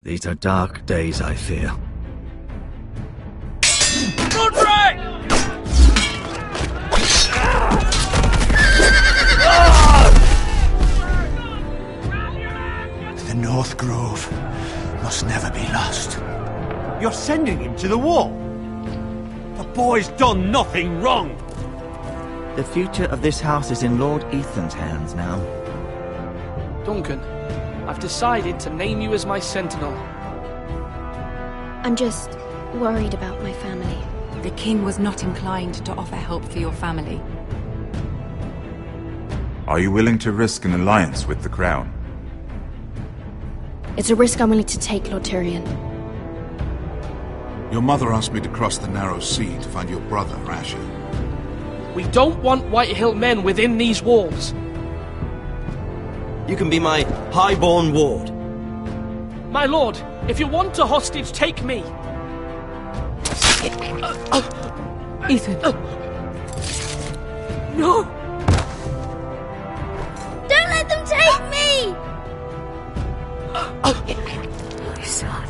These are dark days, I fear. Godfrey! The North Grove must never be lost. You're sending him to the war? The boy's done nothing wrong. The future of this house is in Lord Ethan's hands now. Duncan, I've decided to name you as my sentinel. I'm just worried about my family. The king was not inclined to offer help for your family. Are you willing to risk an alliance with the Crown? It's a risk I'm willing to take, Lord Tyrion. Your mother asked me to cross the narrow sea to find your brother, Asher. We don't want Whitehill men within these walls. You can be my highborn ward. My lord, if you want a hostage, take me. Ethan. No! Don't let them take me! My son.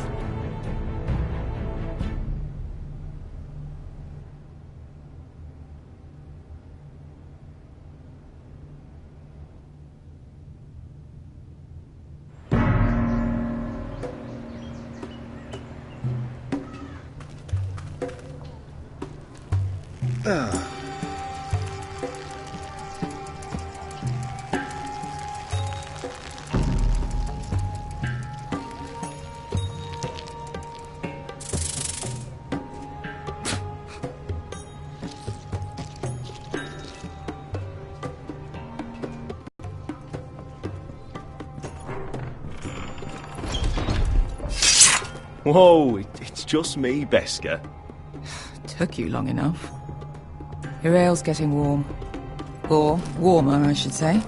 Whoa, it's just me, Beskha. Took you long enough. Your ale's getting warm. Or warmer, I should say.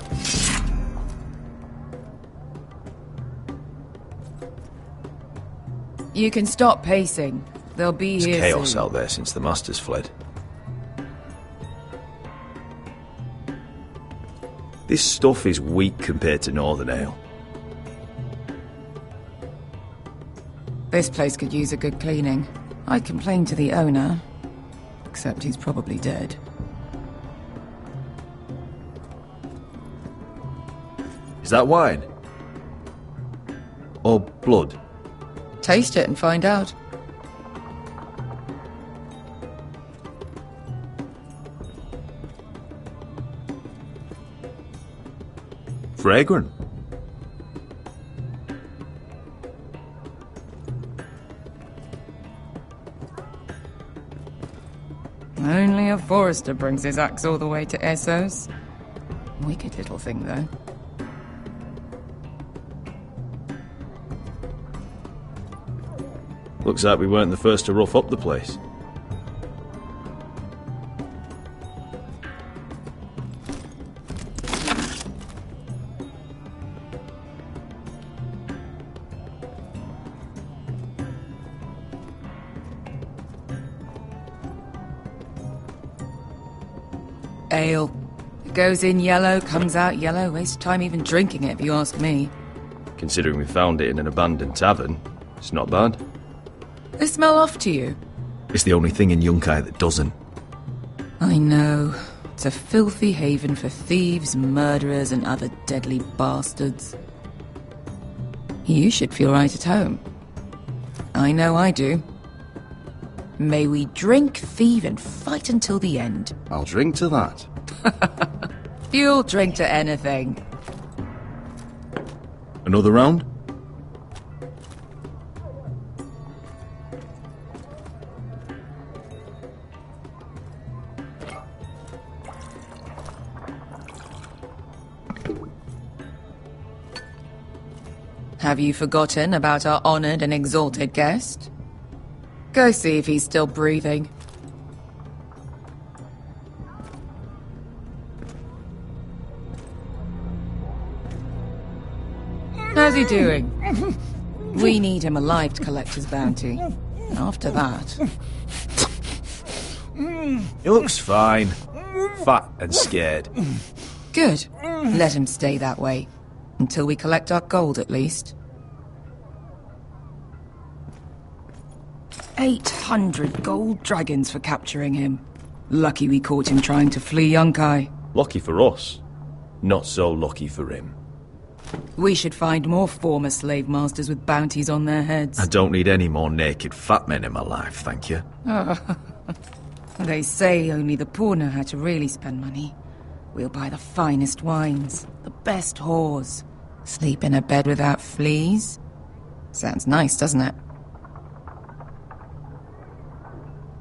You can stop pacing. They'll be There's here chaos soon. out there since the Masters fled. This stuff is weak compared to Northern Ale. This place could use a good cleaning. I complained to the owner, except he's probably dead. Is that wine? Or blood? Taste it and find out. Fragrant. Only a forester brings his axe all the way to Essos. Wicked little thing, though. Looks like we weren't the first to rough up the place. Ale. It goes in yellow, comes out yellow. Waste time even drinking it, if you ask me. Considering we found it in an abandoned tavern, it's not bad. They smell off to you. It's the only thing in Yunkai that doesn't. I know. It's a filthy haven for thieves, murderers, and other deadly bastards. You should feel right at home. I know I do. May we drink, thieve, and fight until the end. I'll drink to that. You'll drink to anything. Another round? Have you forgotten about our honored and exalted guest? Go see if he's still breathing. How's he doing? We need him alive to collect his bounty. After that... He looks fine. Fat and scared. Good. Let him stay that way. Until we collect our gold, at least. 800 gold dragons for capturing him. Lucky we caught him trying to flee Yunkai. Lucky for us. Not so lucky for him. We should find more former slave masters with bounties on their heads. I don't need any more naked fat men in my life, thank you. They say only the poor know how to really spend money. We'll buy the finest wines, the best whores, sleep in a bed without fleas. Sounds nice, doesn't it?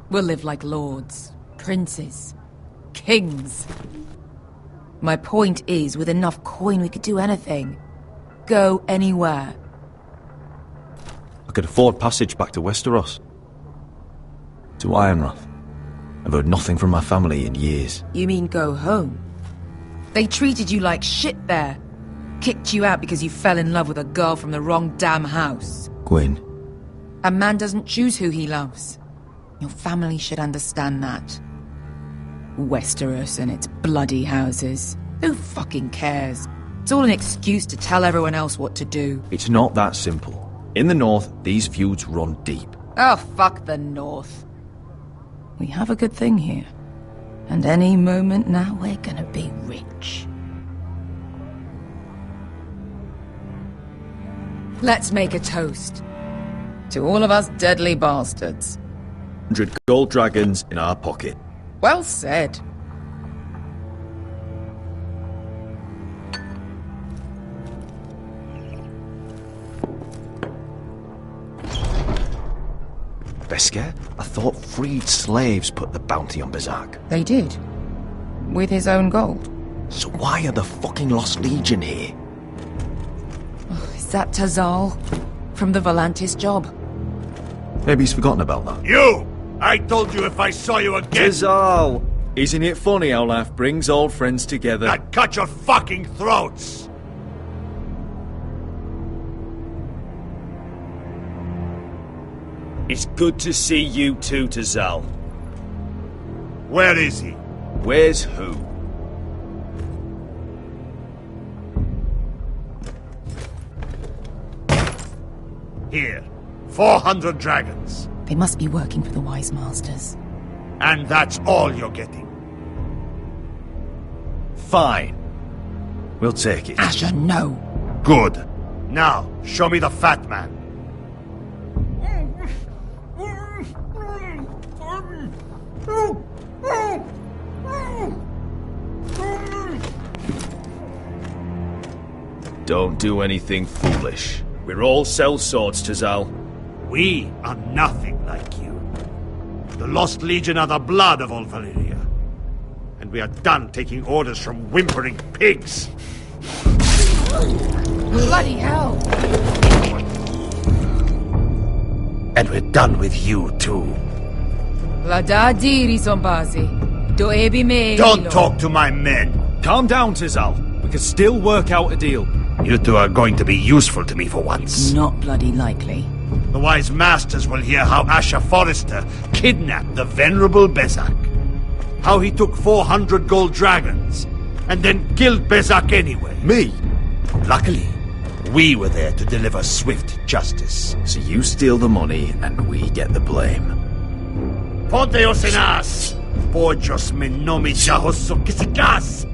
We'll live like lords, princes, kings. My point is, with enough coin we could do anything. Go anywhere. I could afford passage back to Westeros. To Ironrath. I've heard nothing from my family in years. You mean go home? They treated you like shit there. Kicked you out because you fell in love with a girl from the wrong damn house. Gwyn. A man doesn't choose who he loves. Your family should understand that. Westeros and its bloody houses. Who fucking cares? It's all an excuse to tell everyone else what to do. It's not that simple. In the north, these feuds run deep. Oh, fuck the north. We have a good thing here. And any moment now, we're gonna be rich. Let's make a toast. To all of us deadly bastards. 100 gold dragons in our pocket. Well said. Beskar? I thought freed slaves put the bounty on Berserk. They did. With his own gold. So why are the fucking Lost Legion here? Oh, is that Tazal? From the Volantis job? Maybe he's forgotten about that. You! I told you if I saw you again... Tazal! Isn't it funny how life brings old friends together? I'd cut your fucking throats! It's good to see you too, Tazal. Where is he? Where's who? Here. 400 dragons. They must be working for the Wise Masters. And that's all you're getting. Fine. We'll take it. Asher, no. Good. Now, show me the fat man. Don't do anything foolish. We're all sellswords, Tazal. We are nothing like you. The Lost Legion are the blood of all Valyria. And we are done taking orders from whimpering pigs. Bloody hell! And we're done with you, too. Don't talk to my men. Calm down, Tazal. We can still work out a deal. You two are going to be useful to me for once. Not bloody likely. The Wise Masters will hear how Asher Forrester kidnapped the venerable Bezzak. How he took 400 gold dragons, and then killed Bezzak anyway. Me? Luckily, we were there to deliver swift justice. So you steal the money, and we get the blame. Ponteos en as! Pojos me nomi jahoso kisikas!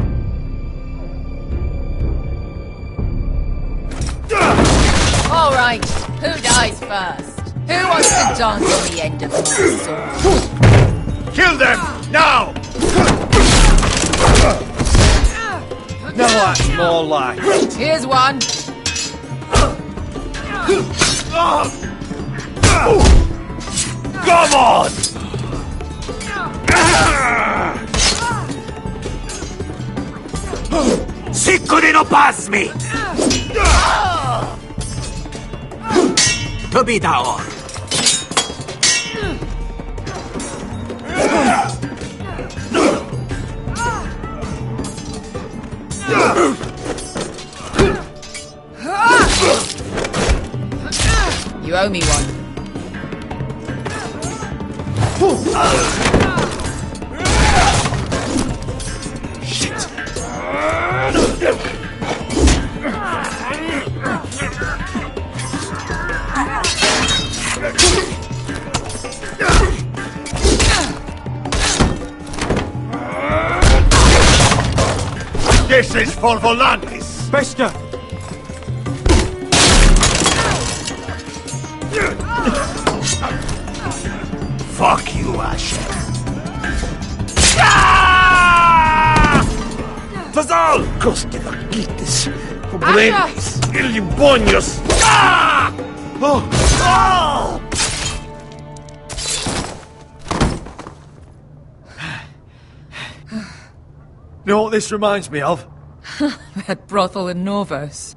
All right, who dies first? Who wants to dance on the end of my sword? Kill them, now! No, that's more like. Here's one. Come on! Sicuri no pasmi! To be down. You owe me one. Shit! This is for Volantis! Bester! Fuck you, Asher. Tazal! Coste vaquites, pobrenis, illimbonios! Oh! Oh! You know what this reminds me of? That brothel in Norvos.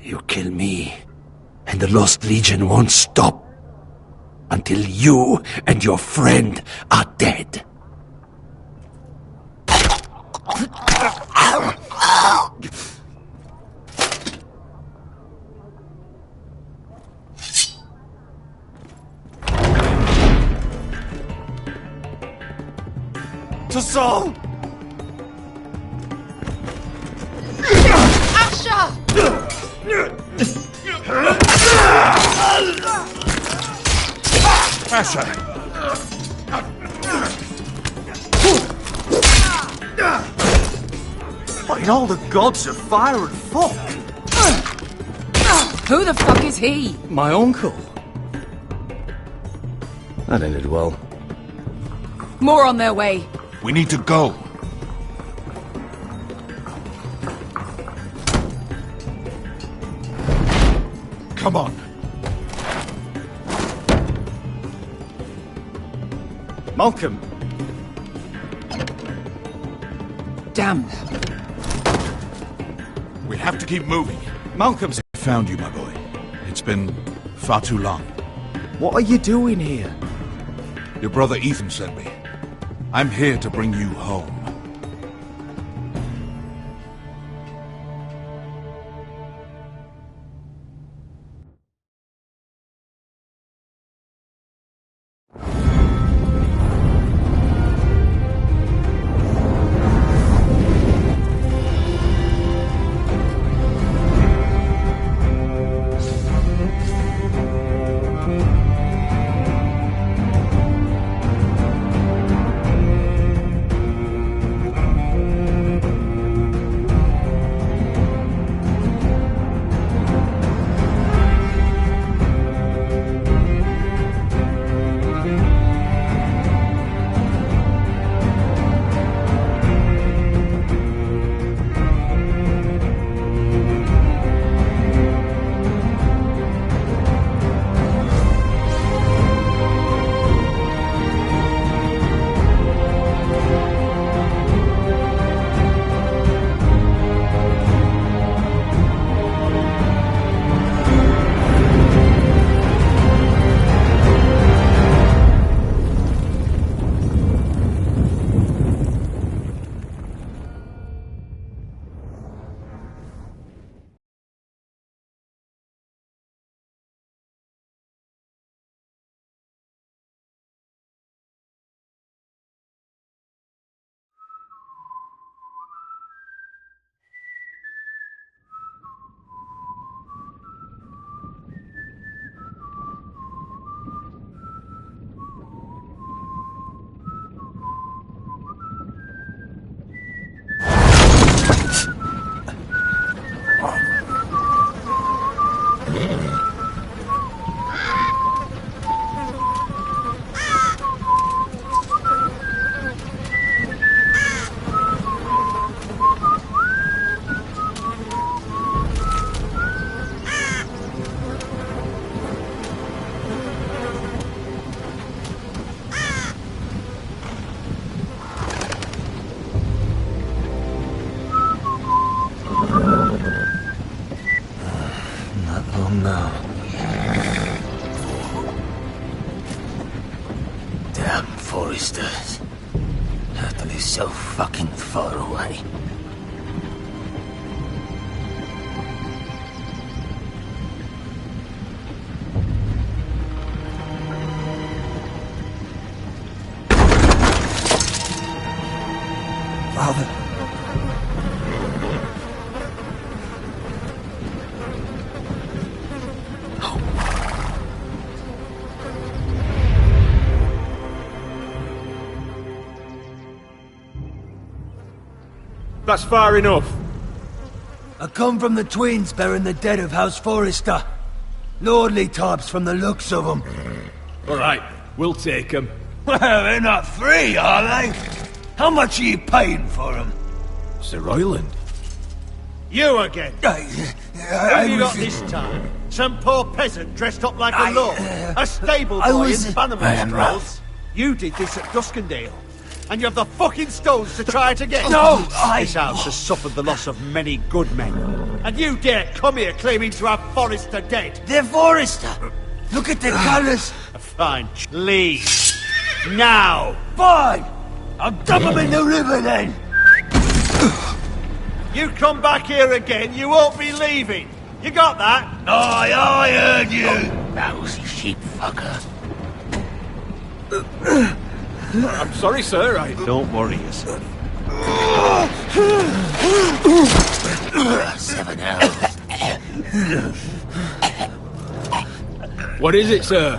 You kill me, and the Lost Legion won't stop until you and your friend are dead. Tazal! Asher! What in all the gods of fire and fuck? Who the fuck is he? My uncle. That ended well. More on their way. We need to go. Come on. Malcolm. Damn. We have to keep moving. Malcolm's... I found you, my boy. It's been far too long. What are you doing here? Your brother Ethan sent me. I'm here to bring you home. Damn foresters. Hurtle is so fucking far away. Father. That's far enough. I come from the twins bearing the dead of House Forrester. Lordly types from the looks of them. All right, we'll take them. Well, they're not free, are they? How much are you paying for them? Sir Royland. You again. Who have you got this time? Some poor peasant dressed up like a lord? A stable boy in Bannerman's clothes? You did this at Duskendale. And you have the fucking stones to try it again? No, This house has suffered the loss of many good men. And you dare come here claiming to have Forrester dead? They're Forrester. Look at the colours. Fine. Leave. Now. Fine. I'll dump them in the river then. You come back here again, you won't be leaving. You got that? Aye, I heard you. Lousy sheep fucker. I'm sorry, sir. Don't worry yourself. 7 hours. What is it, sir?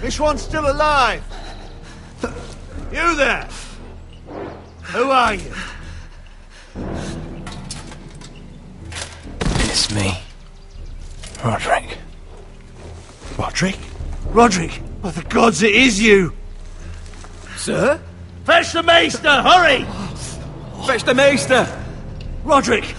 This one's still alive. You there? Who are you? It's me. Roderick. Roderick? Roderick? By the gods, it is you! Sir? Fetch the maester, hurry! Fetch the maester! Roderick!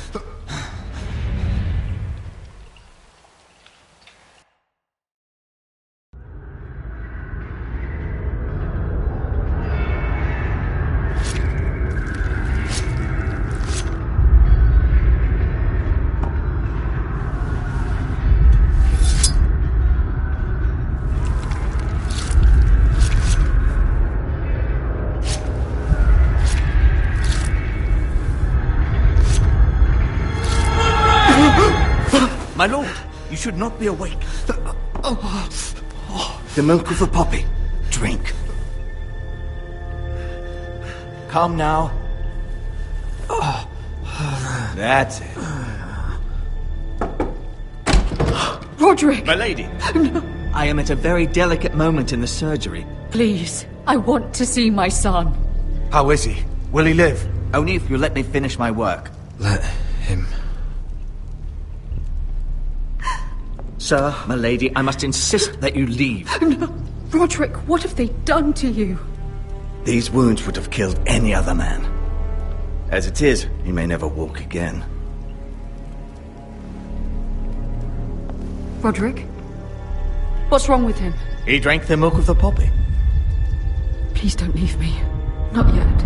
My lord, you should not be awake. The milk of the poppy. Drink. Calm now. That's it. Roderick! My lady. No. I am at a very delicate moment in the surgery. Please, I want to see my son. How is he? Will he live? Only if you let me finish my work. Let him. Sir, my lady, I must insist that you leave. No. Roderick, what have they done to you? These wounds would have killed any other man. As it is, he may never walk again. Roderick? What's wrong with him? He drank the milk of the poppy. Please don't leave me. Not yet.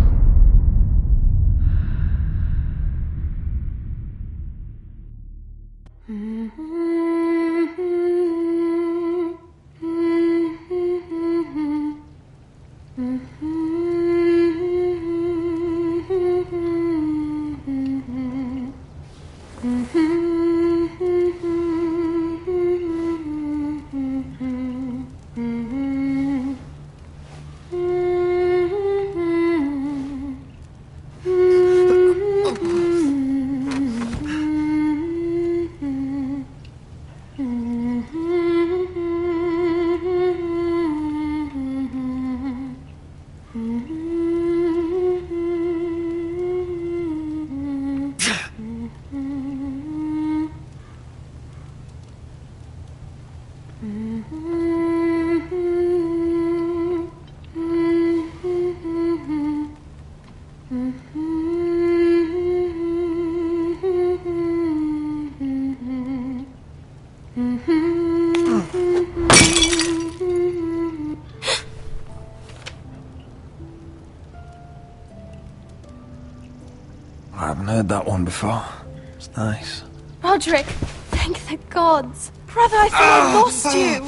I haven't heard that one before. It's nice. Roderick, thank the gods. Brother, I thought I lost you.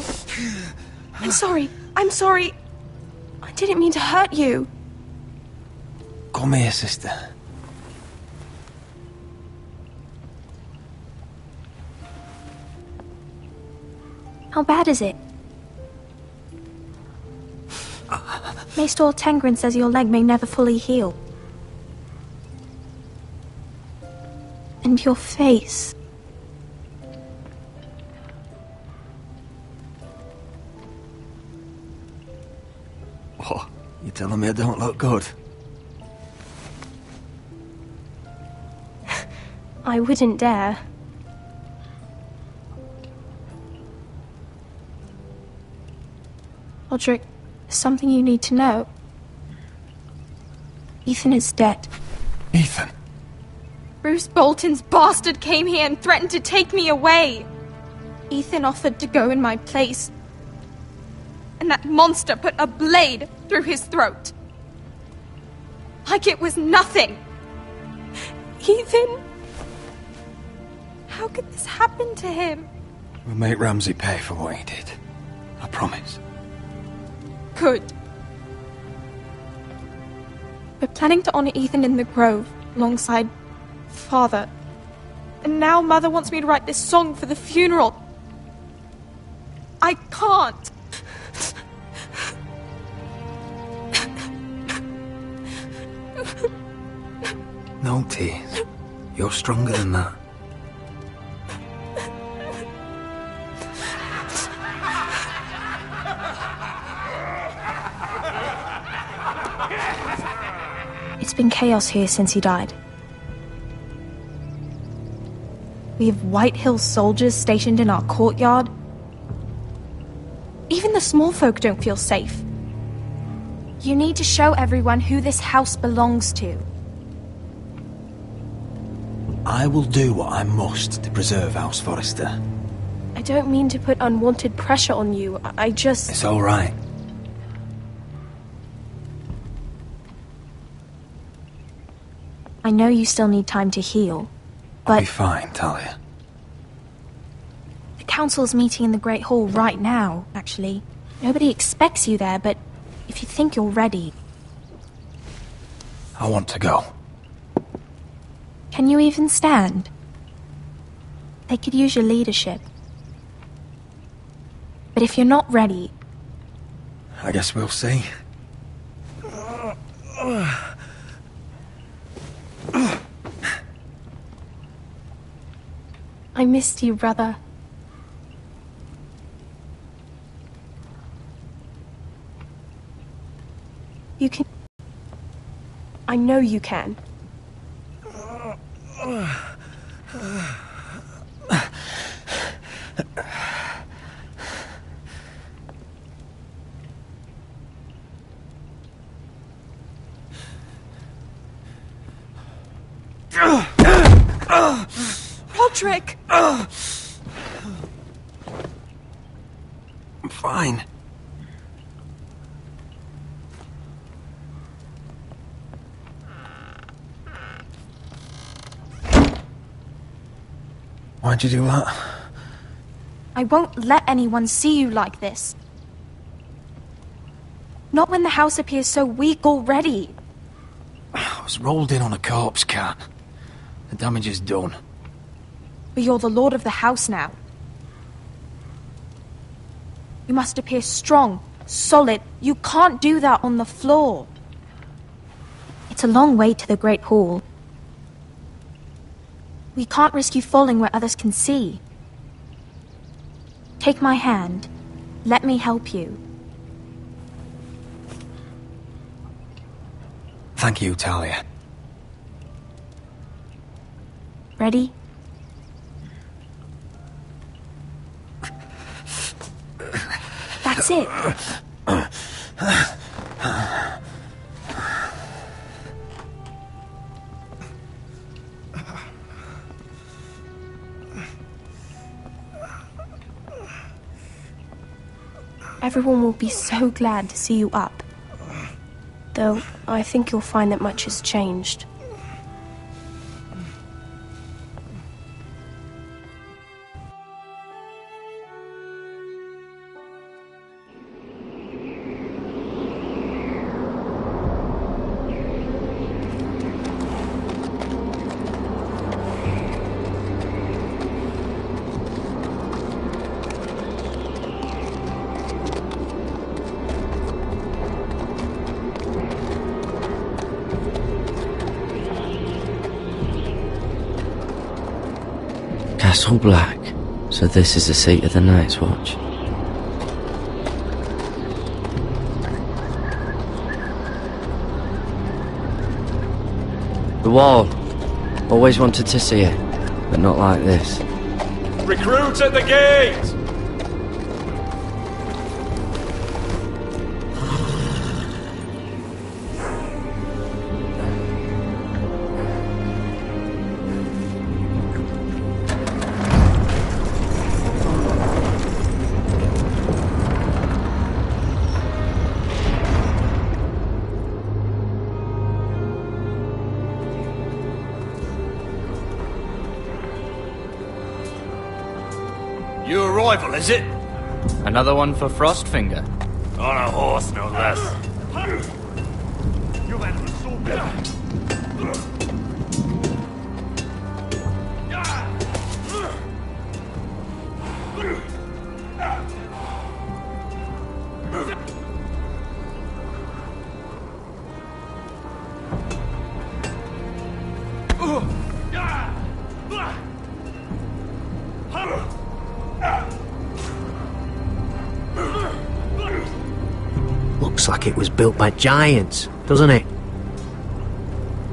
I'm sorry. I'm sorry. I didn't mean to hurt you. Come here, sister. How bad is it? Maester Tengrin says your leg may never fully heal. And your face. What? You telling me I don't look good? I wouldn't dare. Roderick, there's something you need to know. Ethan is dead. Ethan? Bruce Bolton's bastard came here and threatened to take me away. Ethan offered to go in my place. And that monster put a blade through his throat. Like it was nothing. Ethan? How could this happen to him? We'll make Ramsay pay for what he did. I promise. Good. We're planning to honor Ethan in the Grove, alongside Father. And now Mother wants me to write this song for the funeral. I can't. No tears. You're stronger than that. It's been chaos here since he died. We have White Hill soldiers stationed in our courtyard. Even the small folk don't feel safe. You need to show everyone who this house belongs to. I will do what I must to preserve House Forrester. I don't mean to put unwanted pressure on you. I just... It's all right. I know you still need time to heal, but... I'll be fine, Talia. The council's meeting in the Great Hall right now, actually. Nobody expects you there, but if you think you're ready... I want to go. Can you even stand? They could use your leadership. But if you're not ready... I guess we'll see. I missed you, brother. You can... I know you can. Roderick! I'm fine. Why'd you do that? I won't let anyone see you like this. Not when the house appears so weak already. I was rolled in on a corpse cart. The damage is done. But you're the lord of the house now. You must appear strong, solid. You can't do that on the floor. It's a long way to the Great Hall. We can't risk you falling where others can see. Take my hand. Let me help you. Thank you, Talia. Ready? That's it. Everyone will be so glad to see you up. Though, I think you'll find that much has changed. Castle Black. So this is the seat of the Night's Watch. The Wall. Always wanted to see it. but not like this. Recruits at the gate! New arrival, is it? Another one for Frostfinger. On a horse, no less. Looks like it was built by giants, doesn't it?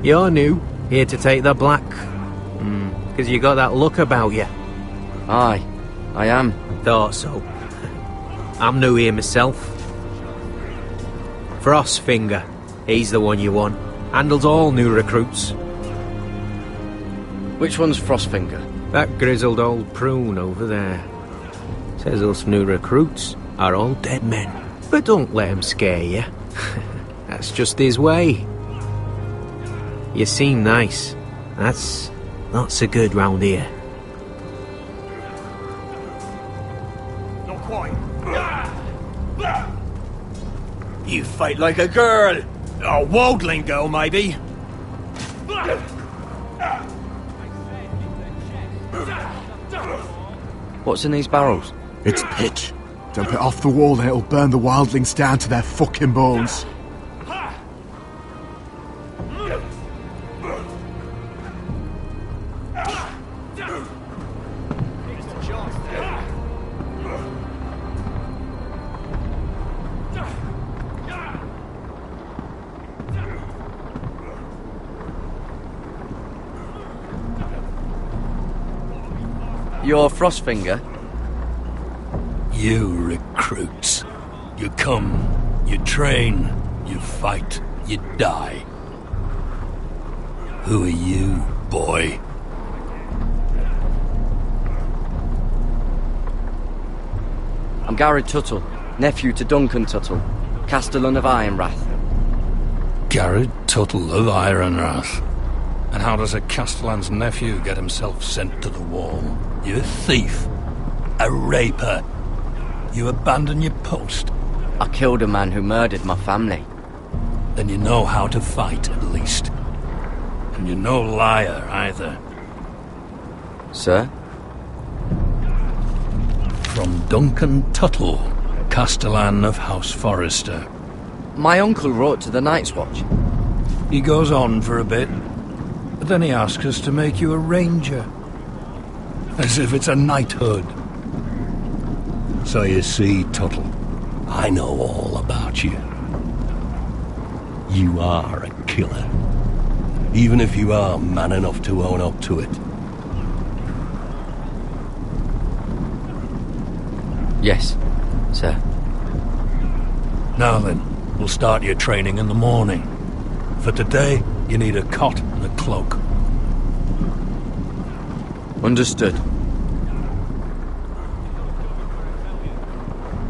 You're new, here to take the black. Because you got that look about you. Aye, I am. Thought so. I'm new here myself. Frostfinger, he's the one you want. Handles all new recruits. Which one's Frostfinger? That grizzled old prune over there. Says us new recruits are all dead men. But don't let him scare you. That's just his way. You seem nice. That's not so good round here. Not quite. You fight like a girl. A wildling girl, maybe. What's in these barrels? It's pitch. Dump it off the wall and it'll burn the wildlings down to their fucking bones. You're Frostfinger? You recruits. You come, you train, you fight, you die. Who are you, boy? I'm Garrett Tuttle, nephew to Duncan Tuttle, Castellan of Ironrath. Garrett Tuttle of Ironrath. And how does a Castellan's nephew get himself sent to the wall? You a thief? A raper? You abandon your post? I killed a man who murdered my family. Then you know how to fight, at least. And you're no liar, either. Sir? From Duncan Tuttle, Castellan of House Forrester. My uncle wrote to the Night's Watch. He goes on for a bit, but then he asks us to make you a ranger. As if it's a knighthood. So you see, Tuttle, I know all about you. You are a killer. Even if you are man enough to own up to it. Yes, sir. Now then, we'll start your training in the morning. For today, you need a cot and a cloak. Understood.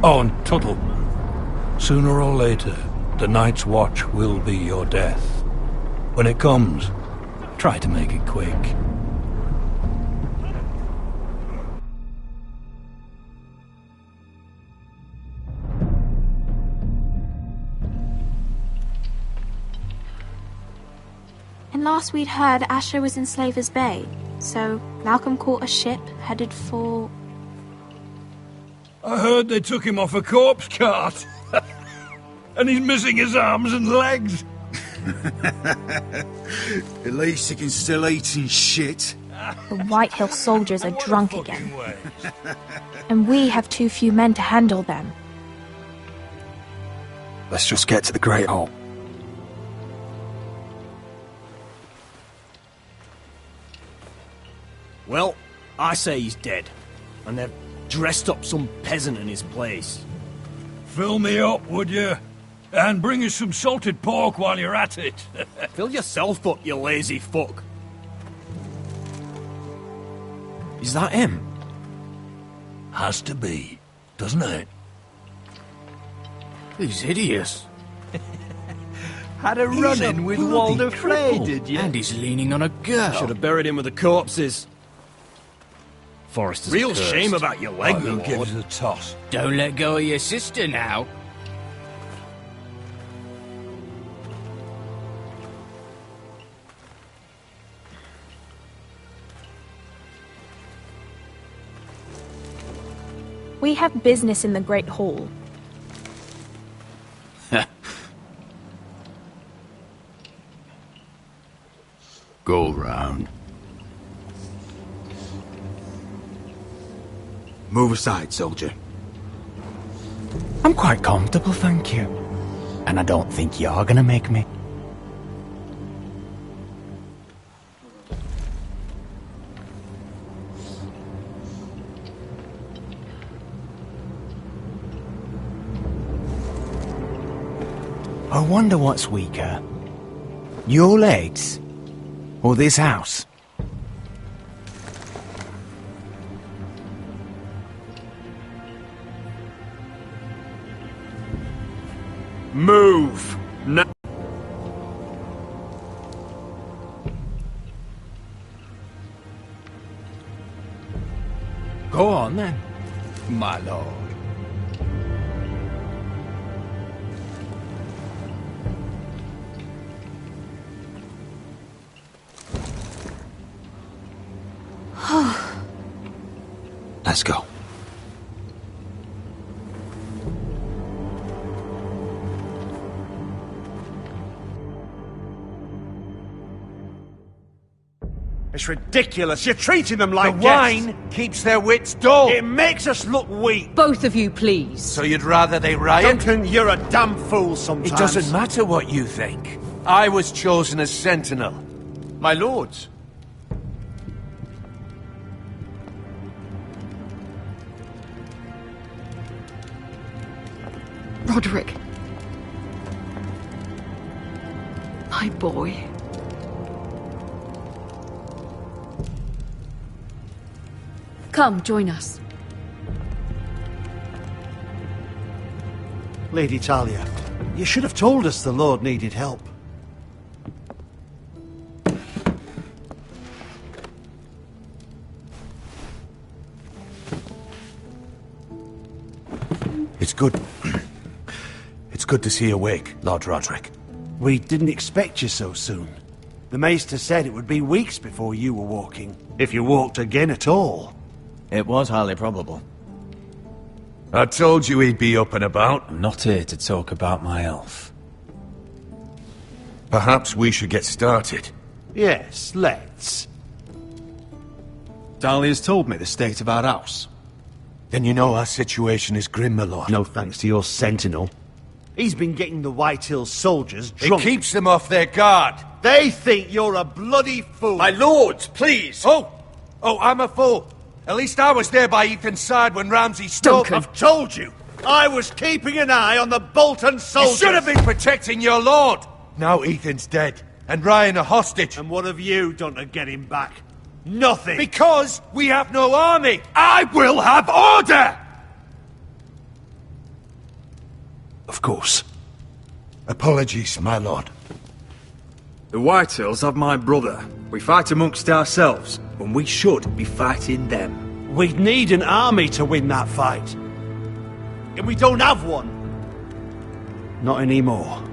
Oh, and Tuttle, sooner or later, the Night's Watch will be your death. When it comes, try to make it quick. And last we'd heard, Asher was in Slaver's Bay, so Malcolm caught a ship headed for... I heard they took him off a corpse cart. And he's missing his arms and legs. At least he can still eat and shit. The Whitehill soldiers are drunk again. And we have too few men to handle them. Let's just get to the Great Hall. Well, I say he's dead. And they've dressed up some peasant in his place. Fill me up, would you? And bring us some salted pork while you're at it. Fill yourself up, you lazy fuck. Is that him? Has to be, doesn't it? He's hideous. Had a run-in with Walder Frey, did you? And he's leaning on a girl. Should have buried him with the corpses. Forrester's Real cursed. shame about your leg, I my will give lord. it a toss. Don't let go of your sister now. We have business in the Great Hall. Go round. Move aside, soldier. I'm quite comfortable, thank you. And I don't think you're gonna make me. I wonder what's weaker. Your legs? Or this house? Move! No. Go on, then, my lord. Let's go. It's ridiculous. You're treating them like The guests. wine keeps their wits dull. It makes us look weak. Both of you, please. So you'd rather they riot? Duncan, you're a damn fool sometimes. It doesn't matter what you think. I was chosen as sentinel. My lords. Roderick. My boy. Come, join us. Lady Talia, you should have told us the Lord needed help. It's good. It's good to see you awake, Lord Roderick. We didn't expect you so soon. The Maester said it would be weeks before you were walking, if you walked again at all. It was highly probable. I told you he'd be up and about. I'm not here to talk about my elf. Perhaps we should get started. Yes, let's. Dahlia's told me the state of our house. Then you know our situation is grim, my lord. No thanks to your sentinel. He's been getting the White Hills soldiers drunk. It keeps them off their guard. They think you're a bloody fool. My lords, please! Oh, I'm a fool. At least I was there by Ethan's side when Ramsay stole... I've told you! I was keeping an eye on the Bolton soldiers! You should have been protecting your lord! Now Ethan's dead, and Ryan a hostage. And what have you done to get him back? Nothing! Because we have no army! I will have order! Of course. Apologies, my lord. The Whitehills have my brother. We fight amongst ourselves, when we should be fighting them. We'd need an army to win that fight. And we don't have one. Not anymore.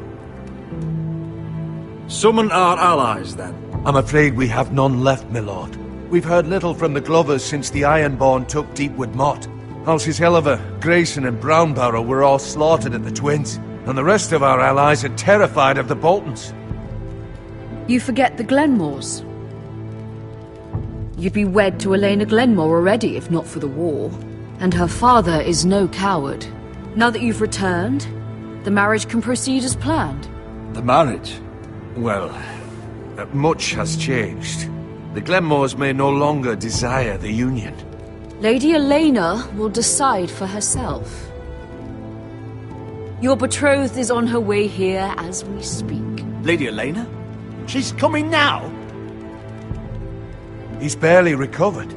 Summon our allies, then. I'm afraid we have none left, my lord. We've heard little from the Glovers since the Ironborn took Deepwood Motte. Halsey's Helliver, Grayson and Brownbarrow were all slaughtered at the Twins, and the rest of our allies are terrified of the Boltons. You forget the Glenmores. You'd be wed to Elena Glenmore already if not for the war. And her father is no coward. Now that you've returned, the marriage can proceed as planned. The marriage? Well, much has changed. The Glenmores may no longer desire the Union. Lady Elena will decide for herself. Your betrothed is on her way here as we speak. Lady Elena? She's coming now? He's barely recovered.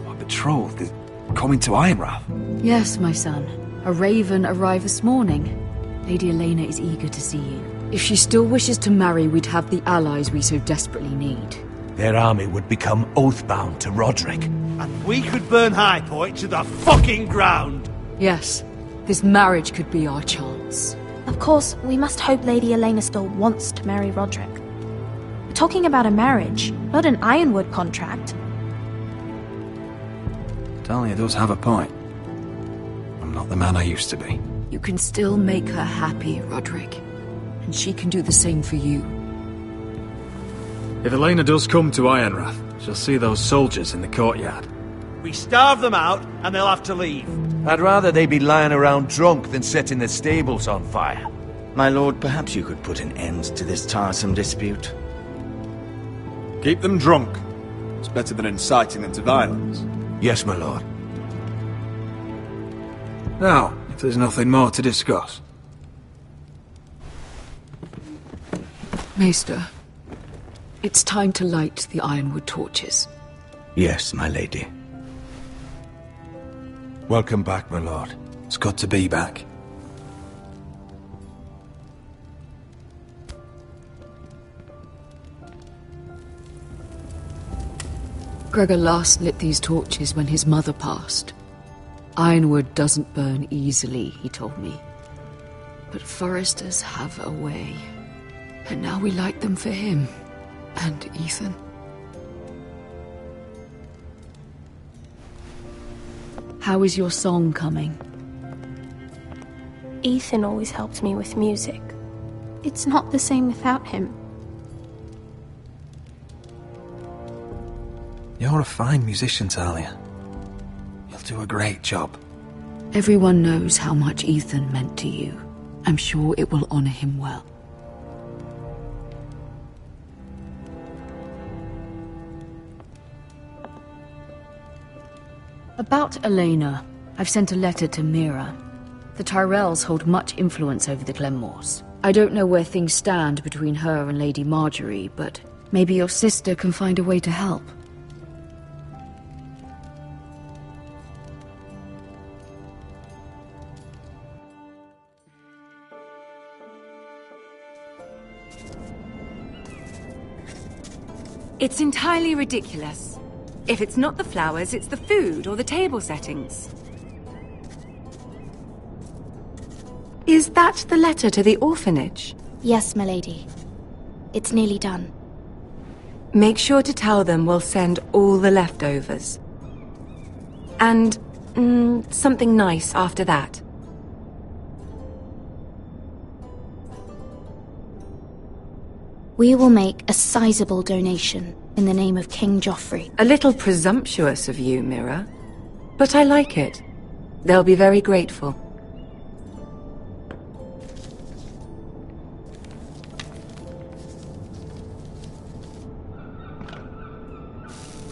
My betrothed is coming to Ironrath. Yes, my son. A raven arrived this morning. Lady Elena is eager to see you. If she still wishes to marry, we'd have the allies we so desperately need. Their army would become oathbound to Roderick. And we could burn High Point to the fucking ground! Yes, this marriage could be our chance. Of course, we must hope Lady Elena still wants to marry Roderick. We're talking about a marriage, not an Ironwood contract. Talia does have a point. I'm not the man I used to be. You can still make her happy, Roderick. And she can do the same for you. If Elena does come to Ironrath, she'll see those soldiers in the courtyard. We starve them out, and they'll have to leave. I'd rather they be lying around drunk than setting the stables on fire. My lord, perhaps you could put an end to this tiresome dispute. Keep them drunk. It's better than inciting them to violence. Yes, my lord. Now, if there's nothing more to discuss. Maester, it's time to light the Ironwood torches. Yes, my lady. Welcome back, my lord. It's good to be back. Gregor last lit these torches when his mother passed. Ironwood doesn't burn easily, he told me. But foresters have a way. And now we light them for him. And Ethan. How is your song coming? Ethan always helps me with music. It's not the same without him. You're a fine musician, Talia. You'll do a great job. Everyone knows how much Ethan meant to you. I'm sure it will honor him well. About Elena, I've sent a letter to Mira. The Tyrells hold much influence over the Glenmores. I don't know where things stand between her and Lady Marjorie, but maybe your sister can find a way to help. It's entirely ridiculous. If it's not the flowers, it's the food or the table settings. Is that the letter to the orphanage? Yes, my lady. It's nearly done. Make sure to tell them we'll send all the leftovers. And something nice after that. We will make a sizable donation in the name of King Joffrey. A little presumptuous of you, Mira. But I like it. They'll be very grateful.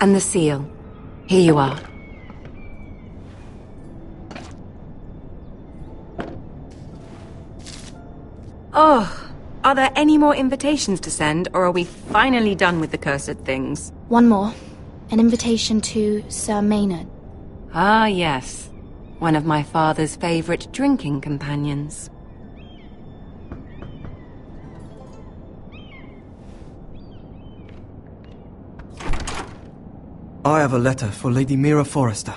And the seal. Here you are. Oh, are there any more invitations to send, or are we finally done with the cursed things? One more. An invitation to Sir Maynard. Ah, yes. One of my father's favorite drinking companions. I have a letter for Lady Mira Forrester.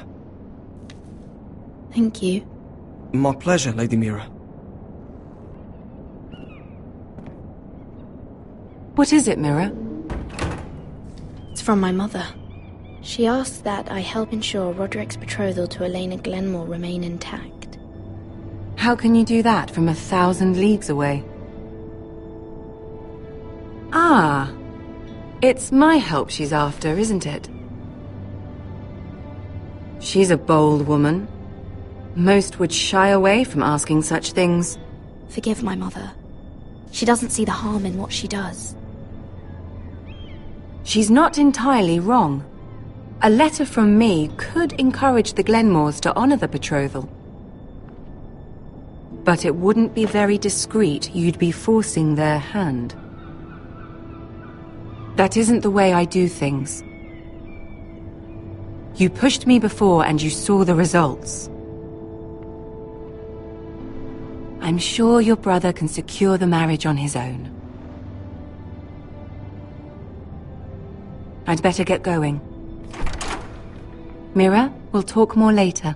Thank you. My pleasure, Lady Mira. What is it, Mira? It's from my mother. She asks that I help ensure Roderick's betrothal to Elena Glenmore remain intact. How can you do that from 1,000 leagues away? Ah, it's my help she's after, isn't it? She's a bold woman. Most would shy away from asking such things. Forgive my mother. She doesn't see the harm in what she does. She's not entirely wrong. A letter from me could encourage the Glenmores to honor the betrothal. But it wouldn't be very discreet. You'd be forcing their hand. That isn't the way I do things. You pushed me before and you saw the results. I'm sure your brother can secure the marriage on his own. I'd better get going. Mira, we'll talk more later.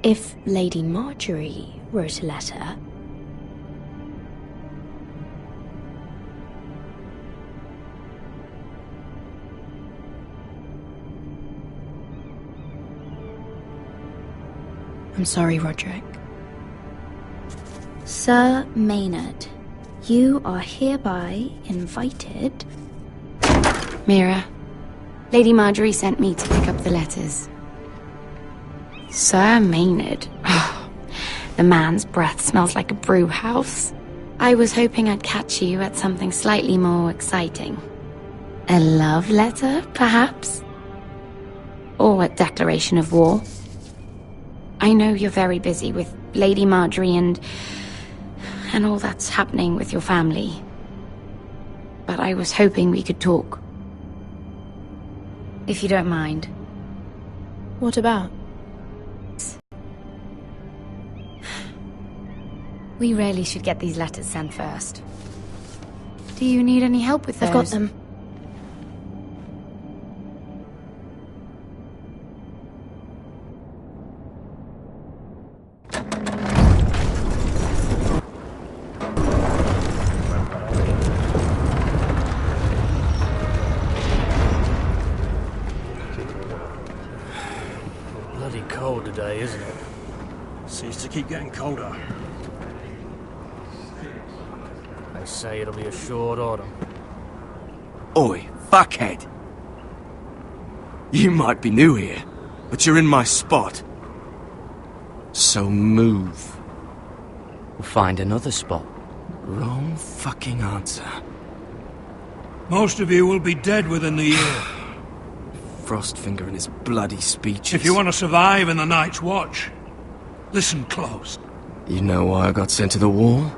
If Lady Marjorie wrote a letter... I'm sorry, Roderick. Sir Maynard, you are hereby invited... Mira, Lady Marjorie sent me to pick up the letters. Sir Maynard. The man's breath smells like a brew house. I was hoping I'd catch you at something slightly more exciting. A love letter, perhaps? Or a declaration of war? I know you're very busy with Lady Marjorie and all that's happening with your family. But I was hoping we could talk. If you don't mind. What about? We really should get these letters sent first. Do you need any help with those? I've got them. Bloody cold today, isn't it? Seems to keep getting colder. They say it'll be a short autumn. Oi, fuckhead! You might be new here, but you're in my spot. So move. We'll find another spot. Wrong fucking answer. Most of you will be dead within the year. Frostfinger and his bloody speeches. If you want to survive in the Night's Watch, listen close. You know why I got sent to the wall?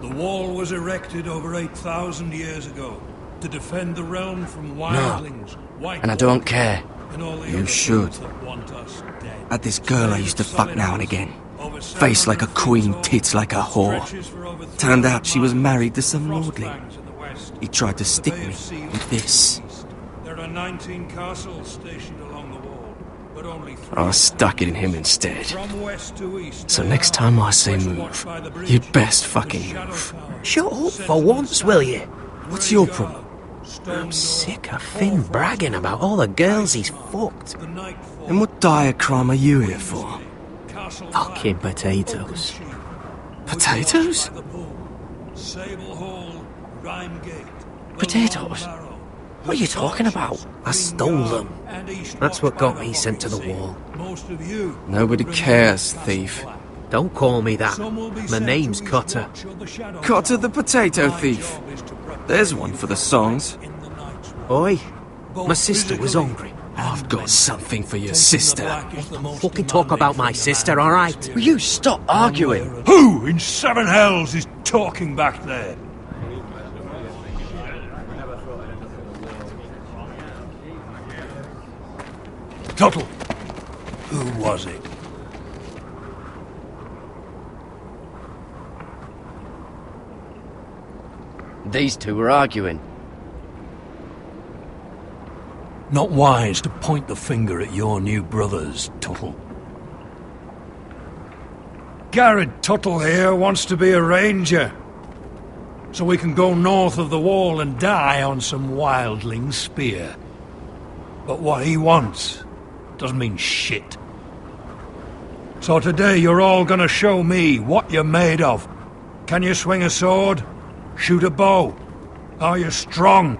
The wall was erected over 8,000 years ago to defend the realm from wildlings, white And I don't care. and all the You other should. things that want us dead. Had this girl I used to fuck now and again. Face like a queen, tits like a whore. Turned out she was married to some lordling. He tried to stick me with this. There are 19 castles stationed along the wall, but only 3 I stuck it in him instead. from west to east. So next time I say move, you'd best fucking move. Shut up for once, will you? What's your problem? I'm sick of Finn bragging about all the girls he's fucked. And what diacrime are you here for? Fucking potatoes. Potatoes? Sable Hall, Rhymegate, Potatoes? What are you talking about? I stole them. That's what got me sent to the wall. most of you. Nobody cares, thief. Don't call me that. My name's Cutter. Cutter the potato thief. There's one for the songs. Oi, my sister was hungry. I've got something for your sister. Don't fucking talk about my sister, alright? Will you stop arguing? Who in 7 hells is talking back there? Tuttle. Who was it? These two were arguing. Not wise to point the finger at your new brothers, Tuttle. Garrett Tuttle here wants to be a ranger. So we can go north of the wall and die on some wildling spear. But what he wants doesn't mean shit So today you're all gonna show me what you're made of. Can you swing a sword? Shoot a bow? Are you strong?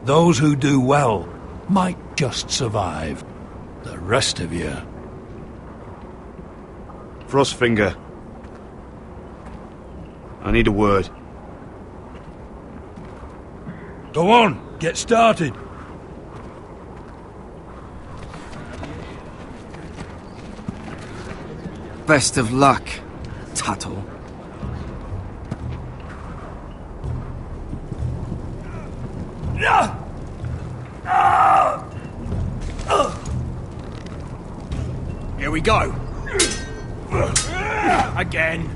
Those who do well might just survive. The rest of you... Frostfinger. I need a word. Go on, get started. Best of luck, Tuttle. Here we go. Again.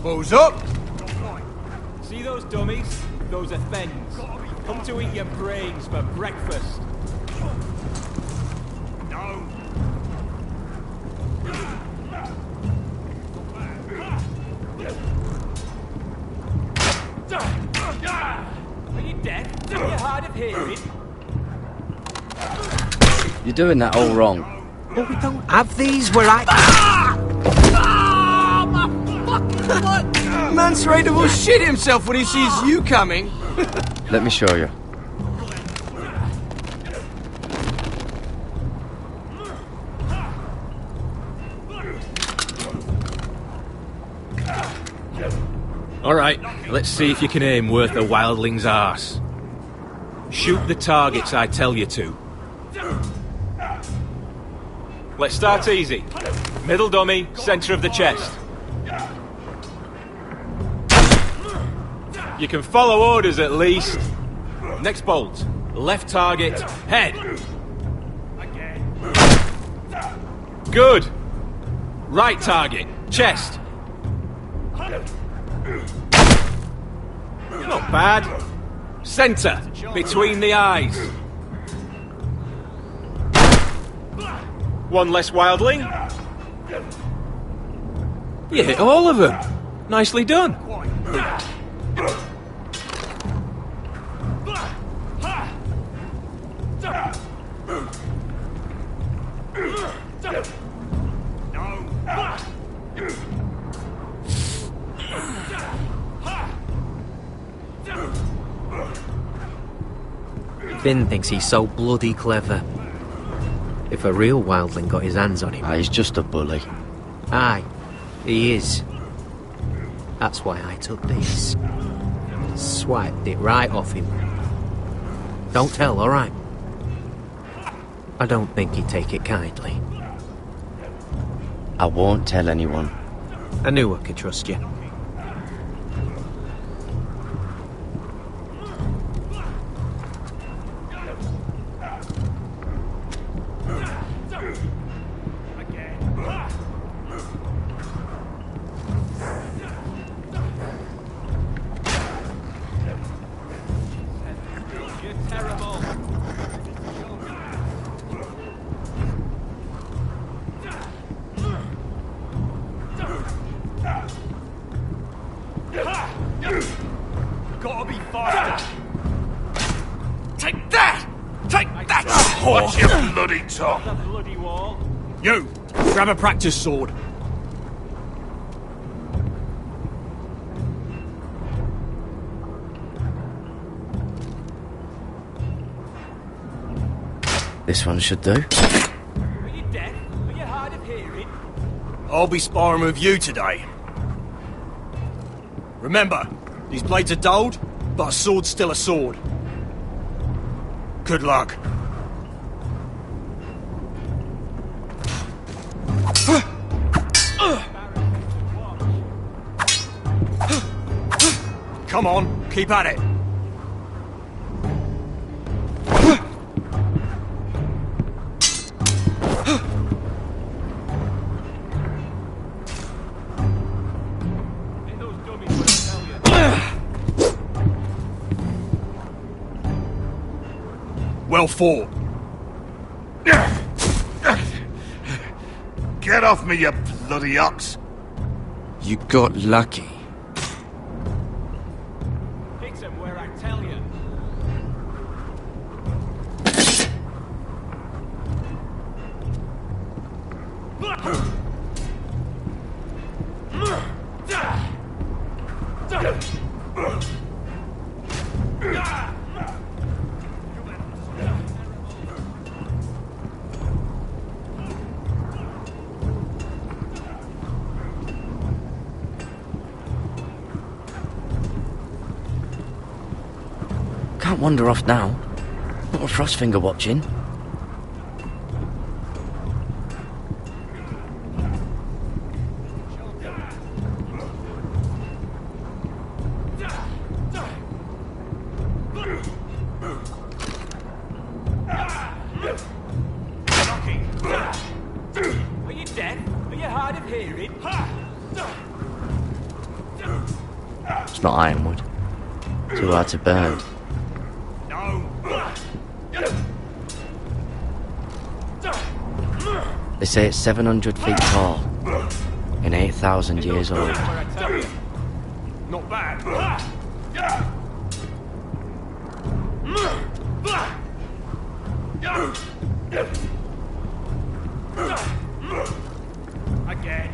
Balls up. See those dummies? Those are Thens. Come to eat your brains for breakfast. No. Are you deaf? Are you hard of hearing? You're doing that all wrong. But we don't have these where I... Mance Rayder will shit himself when he sees you coming. Let me show you. Alright, let's see if you can aim worth a wildling's arse. Shoot the targets I tell you to. Let's start easy. Middle dummy, centre of the chest. You can follow orders at least. Next bolt. Left target, head. Good. Right target, chest. Not bad. Centre, between the eyes. One less wildling. You hit all of them. Nicely done. Finn thinks he's so bloody clever. If a real wildling got his hands on him... He's just a bully. Aye, he is. That's why I took this. Swiped it right off him. Don't tell, alright? I don't think he'd take it kindly. I won't tell anyone. I knew I could trust you. Gotta be faster. Take that! Take that! Watch your bloody tongue! You, grab a practice sword. This one should do. Are you deaf? Are you hard of hearing? I'll be sparring with you today. Remember, these blades are dulled, but a sword's still a sword. Good luck. Come on, keep at it. Well fought. Get off me, you bloody ox! You got lucky. Hit him where I tell you. can't wander off now. Not with Frostfinger watching. Are you deaf? Are you hard of hearing? It's not ironwood. Too hard to burn. They say it's 700 feet tall and 8,000 years old. Not bad. Again.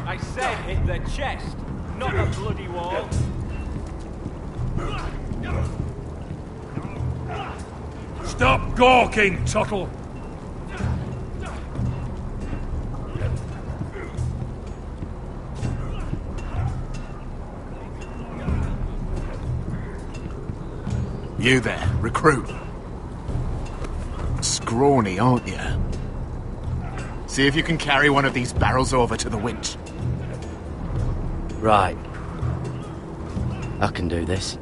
I said hit the chest, not the bloody wall. Stop gawking, Tuttle! You there, recruit. Scrawny, aren't you? See if you can carry one of these barrels over to the winch. Right. I can do this.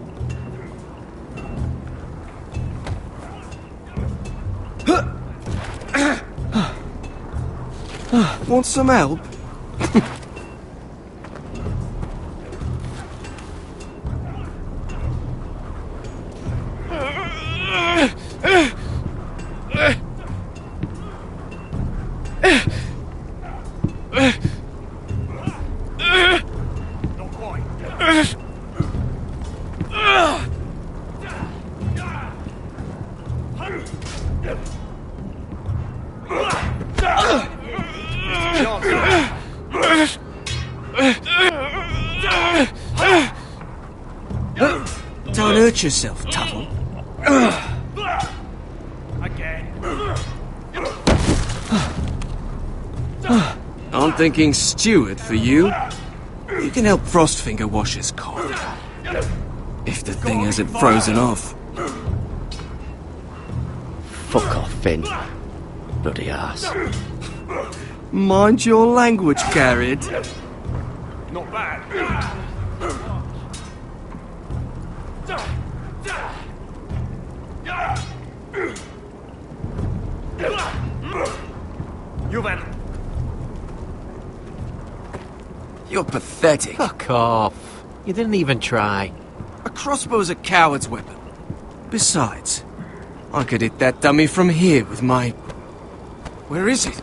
Want some help? Don't hurt yourself, Tuttle. I'm thinking steward for you. You can help Frostfinger wash his cold. If the thing hasn't frozen off. Fuck off, Finn. Bloody ass. Mind your language, Garrett. Not bad. You then. You're pathetic. Fuck off. You didn't even try. A crossbow's a coward's weapon. Besides, I could hit that dummy from here with my... Where is it?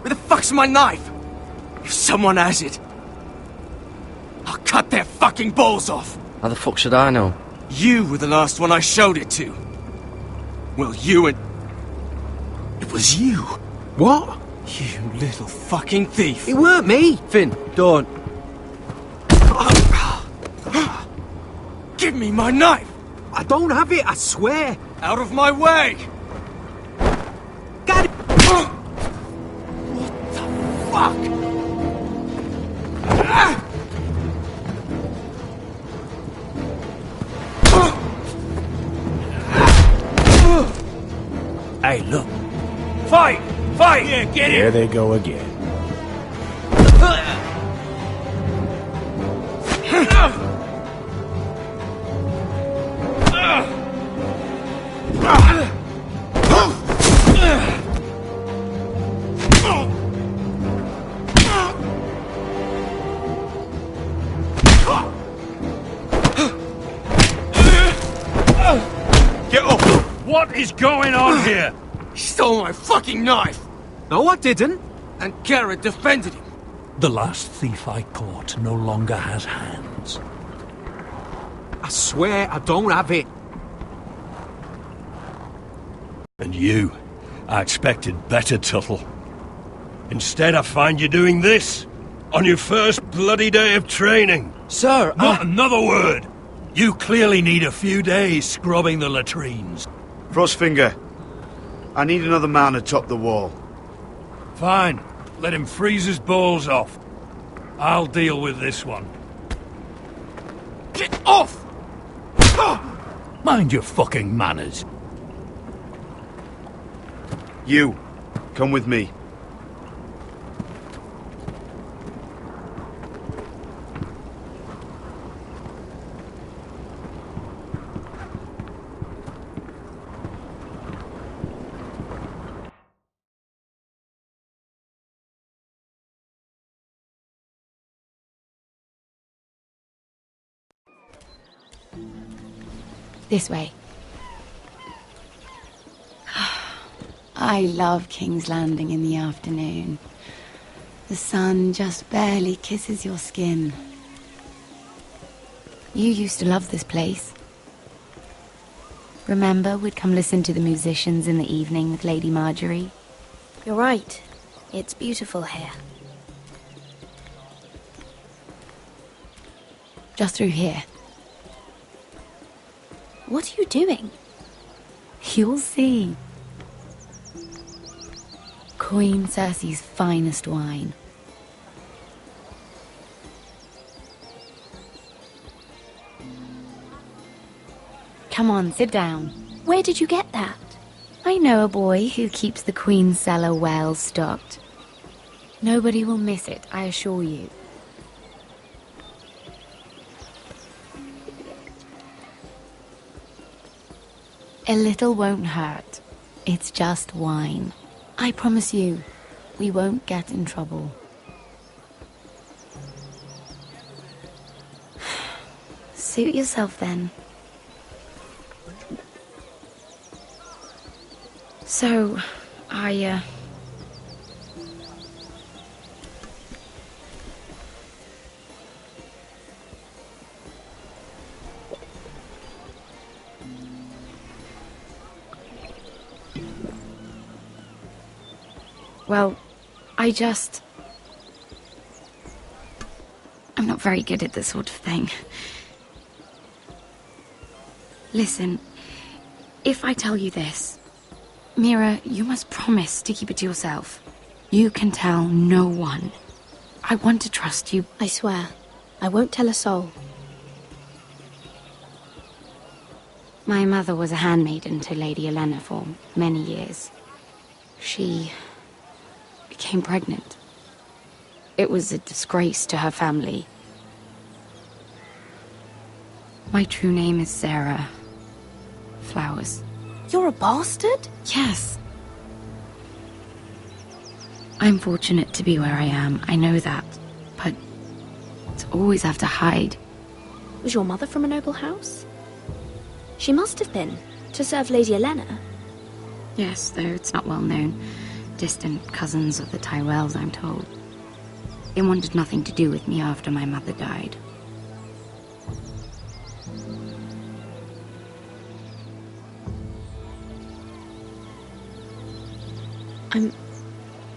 Where the fuck's my knife? If someone has it, I'll cut their fucking balls off. How the fuck should I know? You were the last one I showed it to. Well, you and... It was you. What? You little fucking thief. It weren't me. Finn, don't. Give me my knife. I don't have it, I swear. Out of my way. Got it. What the fuck? Hey, look. Fight! Fight! Yeah, get Here it! they go again. Get up! What is going on here? He stole my fucking knife. No, I didn't. And Garrett defended him. The last thief I caught no longer has hands. I swear I don't have it. And you, I expected better, Tuttle. Instead, I find you doing this on your first bloody day of training. Sir, Not another word! You clearly need a few days scrubbing the latrines. Frostfinger, I need another man atop the wall. Fine. Let him freeze his balls off. I'll deal with this one. Get off! Mind your fucking manners. You, come with me. This way. I love King's Landing in the afternoon. The sun just barely kisses your skin. You used to love this place. Remember, we'd come listen to the musicians in the evening with Lady Marjorie? You're right. It's beautiful here. Just through here. What are you doing? You'll see. Queen Cersei's finest wine. Come on, sit down. Where did you get that? I know a boy who keeps the Queen's cellar well stocked. Nobody will miss it, I assure you. A little won't hurt. It's just wine. I promise you, we won't get in trouble. Suit yourself then. So, Well, I'm not very good at this sort of thing. Listen, if I tell you this, Mira, you must promise to keep it to yourself. You can tell no one. I want to trust you. I swear, I won't tell a soul. My mother was a handmaiden to Lady Olenna for many years. She became pregnant. It was a disgrace to her family. My true name is Sarah Flowers. You're a bastard? Yes. I'm fortunate to be where I am, I know that. But to always have to hide. Was your mother from a noble house? She must have been, to serve Lady Olenna. Yes, though it's not well known. Distant cousins of the Tyrells, I'm told. They wanted nothing to do with me after my mother died.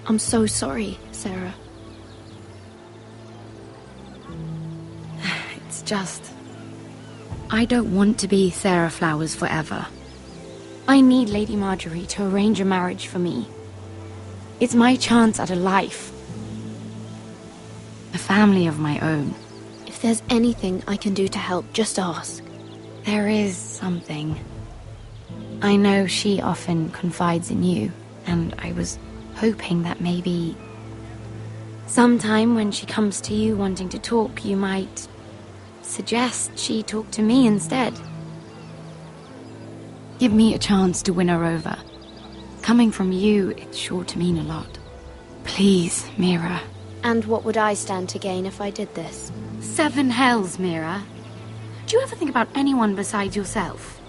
I'm so sorry, Sarah. It's just... I don't want to be Sarah Flowers forever. I need Lady Marjorie to arrange a marriage for me. It's my chance at a life. A family of my own. If there's anything I can do to help, just ask. There is something. I know she often confides in you, and I was hoping that maybe sometime when she comes to you wanting to talk, you might suggest she talk to me instead. Give me a chance to win her over. Coming from you, it's sure to mean a lot. Please, Mira. And what would I stand to gain if I did this? 7 hells, Mira. Do you ever think about anyone besides yourself?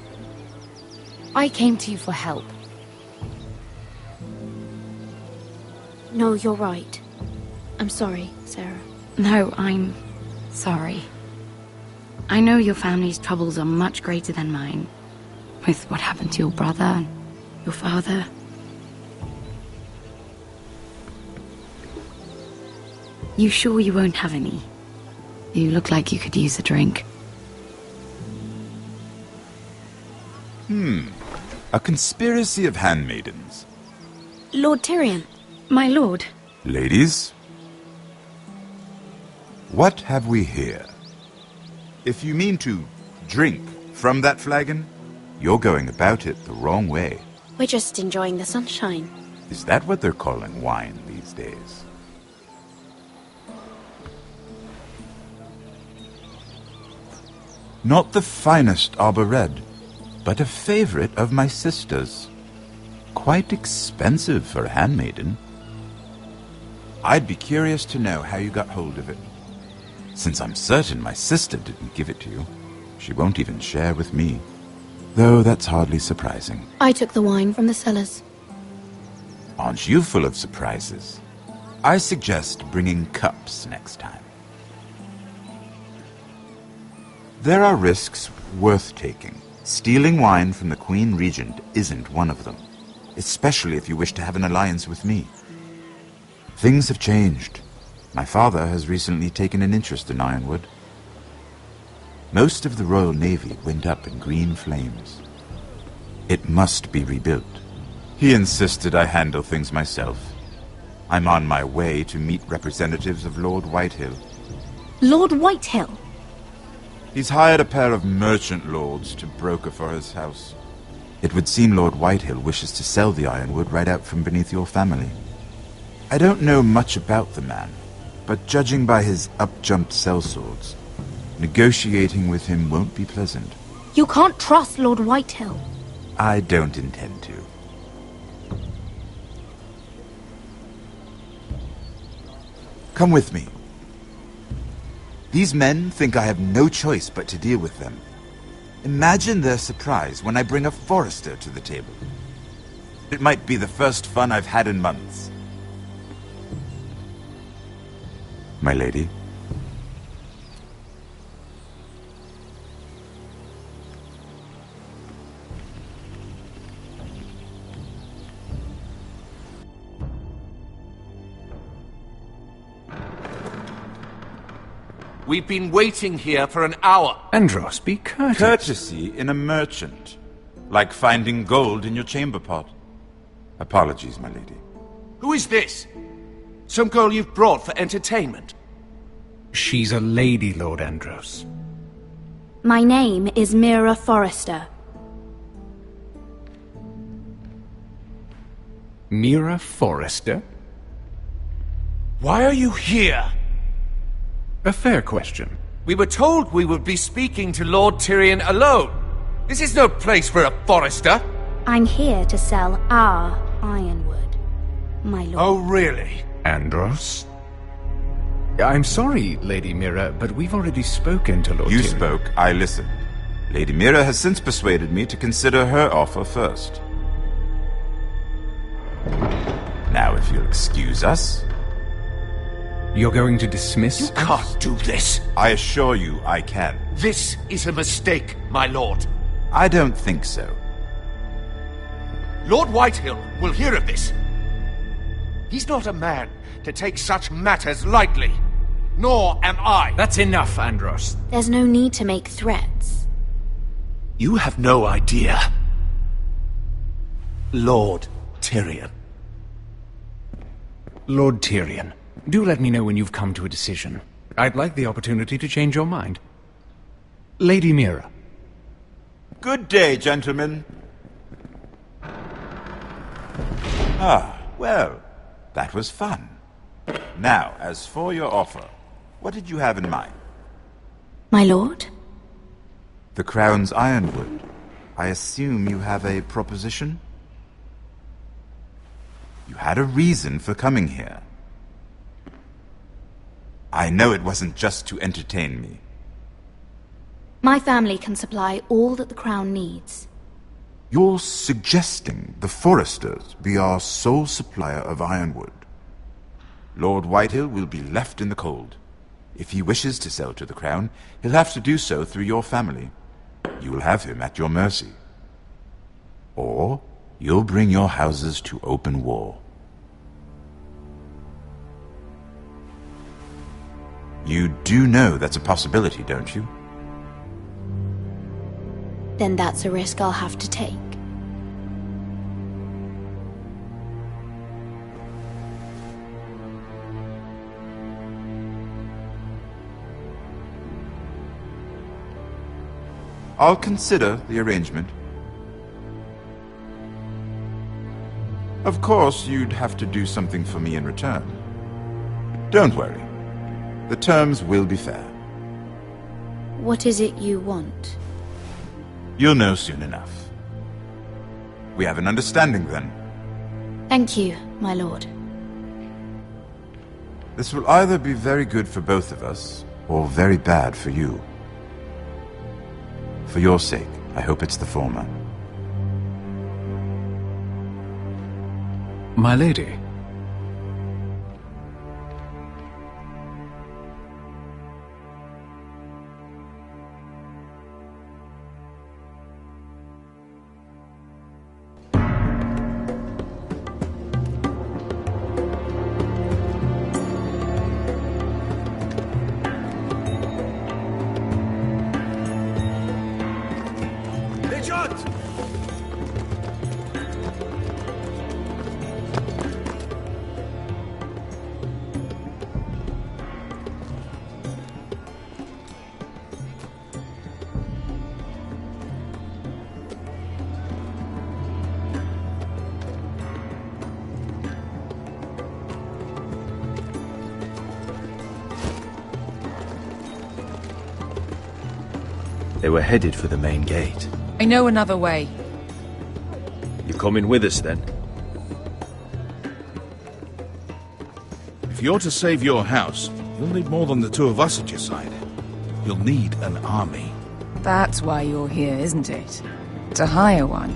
I came to you for help. No, you're right. I'm sorry, Sarah. No, I'm sorry. I know your family's troubles are much greater than mine. With what happened to your brother and your father. You sure you won't have any? You look like you could use a drink. A conspiracy of handmaidens. Lord Tyrion. My lord. Ladies, what have we here? If you mean to drink from that flagon, you're going about it the wrong way. We're just enjoying the sunshine. Is that what they're calling wine these days? Not the finest Arbor Red, but a favorite of my sister's. Quite expensive for a handmaiden. I'd be curious to know how you got hold of it. Since I'm certain my sister didn't give it to you, she won't even share with me. Though that's hardly surprising. I took the wine from the cellars. Aren't you full of surprises? I suggest bringing cups next time. There are risks worth taking. Stealing wine from the Queen Regent isn't one of them, especially if you wish to have an alliance with me. Things have changed. My father has recently taken an interest in Ironwood. Most of the Royal Navy went up in green flames. It must be rebuilt. He insisted I handle things myself. I'm on my way to meet representatives of Lord Whitehill. Lord Whitehill? He's hired a pair of merchant lords to broker for his house. It would seem Lord Whitehill wishes to sell the Ironwood right out from beneath your family. I don't know much about the man, but judging by his up-jumped sellswords, negotiating with him won't be pleasant. You can't trust Lord Whitehill. I don't intend to. Come with me. These men think I have no choice but to deal with them. Imagine their surprise when I bring a Forrester to the table. It might be the first fun I've had in months. My lady. We've been waiting here for an hour. Andros, be courteous. Courtesy in a merchant. Like finding gold in your chamber pot. Apologies, my lady. Who is this? Some girl you've brought for entertainment? She's a lady, Lord Andros. My name is Mira Forrester. Mira Forrester? Why are you here? A fair question. We were told we would be speaking to Lord Tyrion alone. This is no place for a Forrester. I'm here to sell our Ironwood, my lord. Oh, really? Andros? I'm sorry, Lady Mira, but we've already spoken to Lord You Tyrion. spoke, I listened. Lady Mira has since persuaded me to consider her offer first. Now, if you'll excuse us... You're going to dismiss You can't do this. I assure you I can. This is a mistake, my lord. I don't think so. Lord Whitehill will hear of this. He's not a man to take such matters lightly. Nor am I. That's enough, Andros. There's no need to make threats. You have no idea. Lord Tyrion. Lord Tyrion, do let me know when you've come to a decision. I'd like the opportunity to change your mind. Lady Mira. Good day, gentlemen. Ah, well, that was fun. Now, as for your offer, what did you have in mind? My lord? The Crown's Ironwood. I assume you have a proposition? You had a reason for coming here. I know it wasn't just to entertain me. My family can supply all that the Crown needs. You're suggesting the Forresters be our sole supplier of Ironwood. Lord Whitehill will be left in the cold. If he wishes to sell to the Crown, he'll have to do so through your family. You will have him at your mercy. Or you'll bring your houses to open war. You do know that's a possibility, don't you? Then that's a risk I'll have to take. I'll consider the arrangement. Of course, you'd have to do something for me in return. Don't worry. The terms will be fair. What is it you want? You'll know soon enough. We have an understanding then. Thank you, my lord. This will either be very good for both of us, or very bad for you. For your sake, I hope it's the former. My lady. They were headed for the main gate. I know another way. You coming with us then? If you're to save your house, you'll need more than the two of us at your side. You'll need an army. That's why you're here, isn't it? To hire one.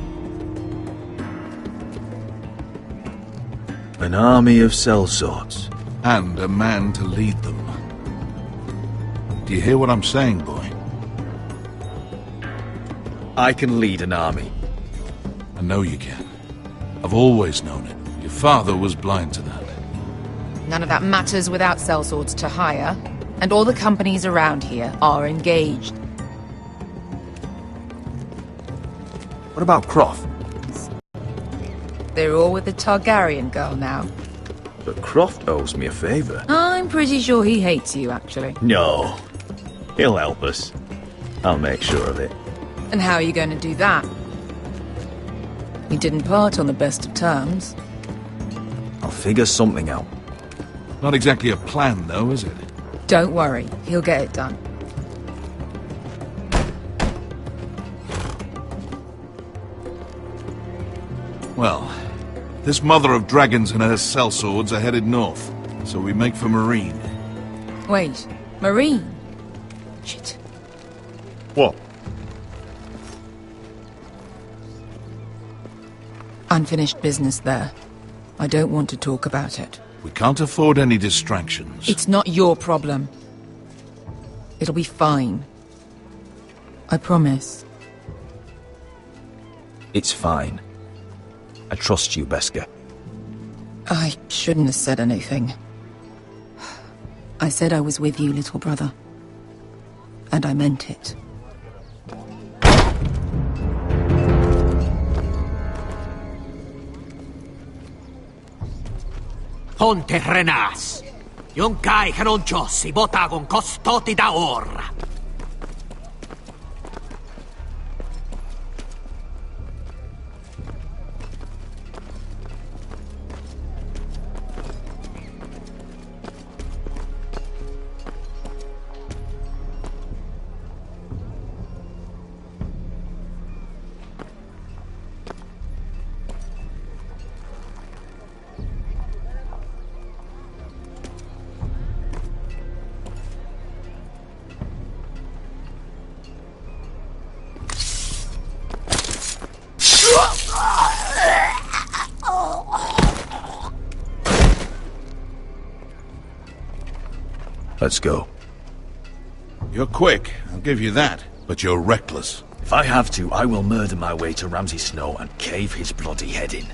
An army of sellswords. And a man to lead them. Do you hear what I'm saying, boy? I can lead an army. I know you can. I've always known it. Your father was blind to that. None of that matters without sellswords to hire, and all the companies around here are engaged. What about Croft? They're all with the Targaryen girl now. But Croft owes me a favour. I'm pretty sure he hates you, actually. No. He'll help us. I'll make sure of it. And how are you going to do that? We didn't part on the best of terms. I'll figure something out. Not exactly a plan, though, is it? Don't worry, he'll get it done. Well, this mother of dragons and her sellswords are headed north, so we make for Marine. Wait, Marine? Shit. What? Unfinished business there. I don't want to talk about it. We can't afford any distractions. It's not your problem. It'll be fine. I promise. It's fine. I trust you, Beskha. I shouldn't have said anything. I said I was with you, little brother. And I meant it. Ponte Renas. Yon kai kanon jossi botagon costoti da orra. Let's go. You're quick, I'll give you that, but you're reckless. If I have to, I will murder my way to Ramsay Snow and cave his bloody head in.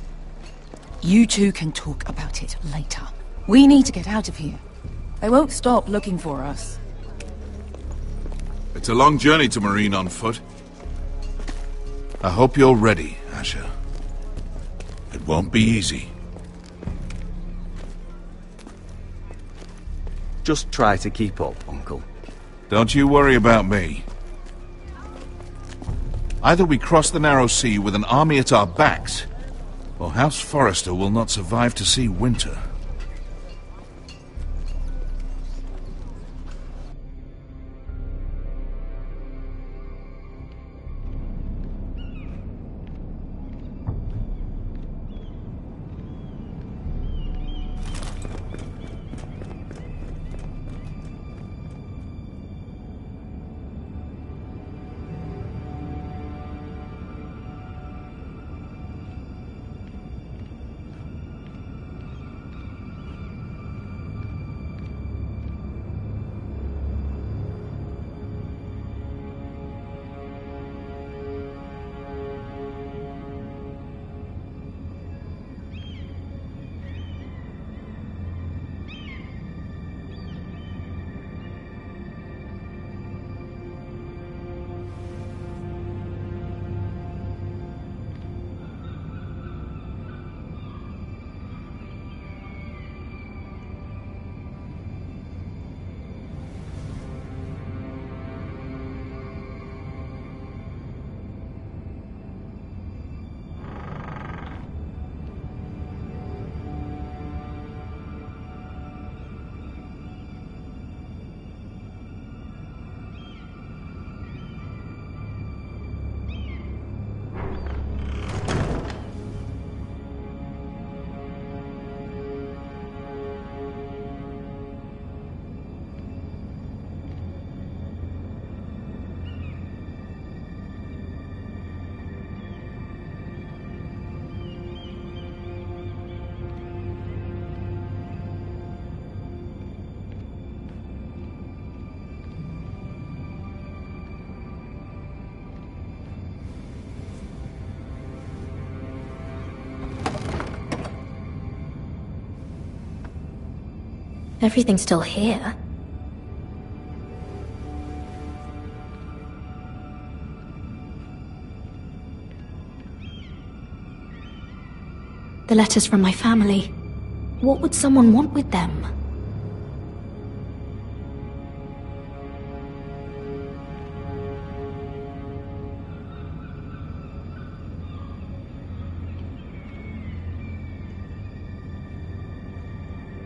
You two can talk about it later. We need to get out of here. They won't stop looking for us. It's a long journey to Marine on foot. I hope you're ready, Asher. It won't be easy. Just try to keep up, Uncle. Don't you worry about me. Either we cross the narrow sea with an army at our backs, or House Forrester will not survive to see winter. Everything's still here. The letters from my family. What would someone want with them?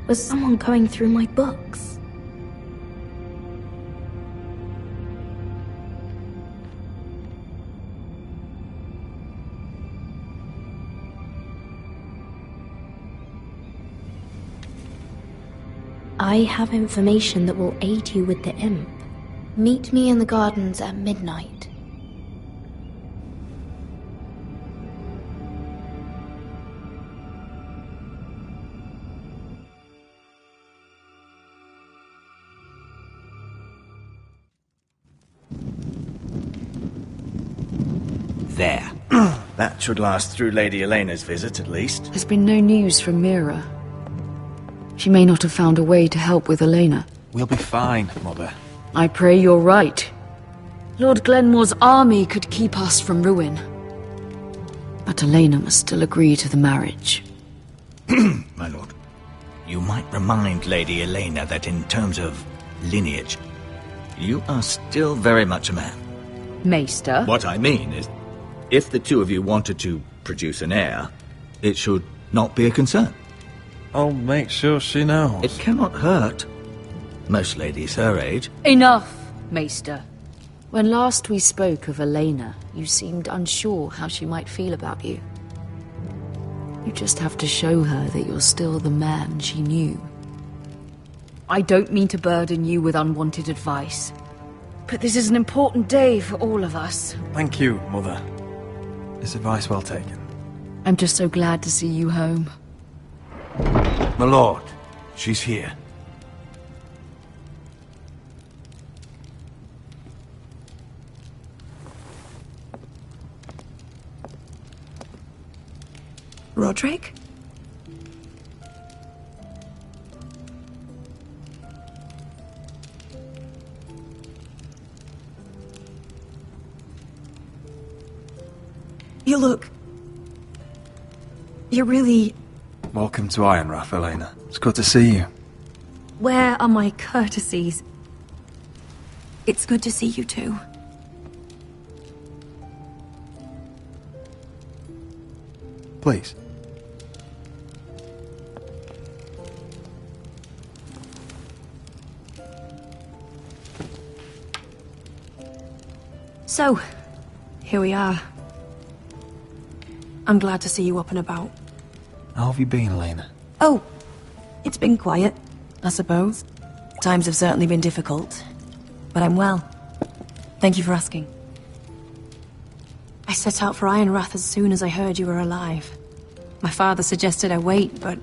Was someone going through my books? I have information that will aid you with the imp. Meet me in the gardens at midnight. There. That should last through Lady Elena's visit, at least. There's been no news from Mira. She may not have found a way to help with Elena. We'll be fine, Mother. I pray you're right. Lord Glenmore's army could keep us from ruin. But Elena must still agree to the marriage. My lord. You might remind Lady Elena that in terms of lineage, you are still very much a man. Maester? What I mean is, if the two of you wanted to produce an heir, it should not be a concern. I'll make sure she knows. It cannot hurt. Most ladies her age. Enough, Maester. When last we spoke of Elena, you seemed unsure how she might feel about you. You just have to show her that you're still the man she knew. I don't mean to burden you with unwanted advice, but this is an important day for all of us. Thank you, Mother. This advice well taken. I'm just so glad to see you home. My lord, she's here. Roderick? You look... You're really... Welcome to Ironrath, Elena. It's good to see you. Where are my courtesies? It's good to see you too. Please. So, here we are. I'm glad to see you up and about. How have you been, Lena? Oh, it's been quiet, I suppose. Times have certainly been difficult, but I'm well. Thank you for asking. I set out for Ironrath as soon as I heard you were alive. My father suggested I wait, but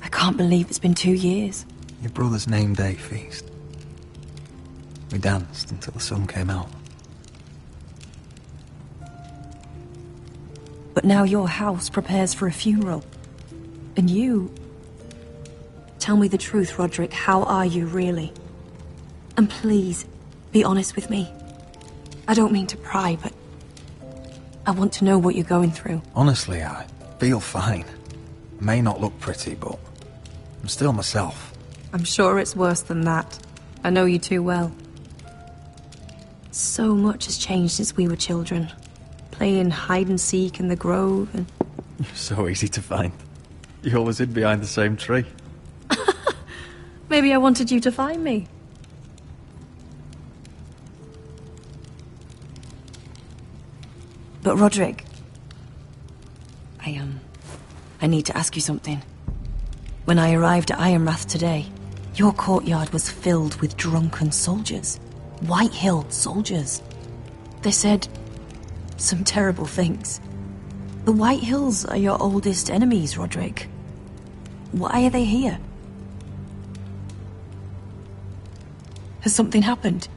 I can't believe it's been 2 years. Your brother's name day feast. We danced until the sun came out. But now your house prepares for a funeral. And you... Tell me the truth, Roderick. How are you, really? And please, be honest with me. I don't mean to pry, but I want to know what you're going through. Honestly, I feel fine. I may not look pretty, but I'm still myself. I'm sure it's worse than that. I know you too well. So much has changed since we were children. Playing hide-and-seek in the grove and... You're so easy to find. You always hid behind the same tree. Maybe I wanted you to find me. But Roderick... I need to ask you something. When I arrived at Ironrath today, your courtyard was filled with drunken soldiers. Whitehill soldiers. They said some terrible things. The Whitehills are your oldest enemies, Roderick. Why are they here? Has something happened?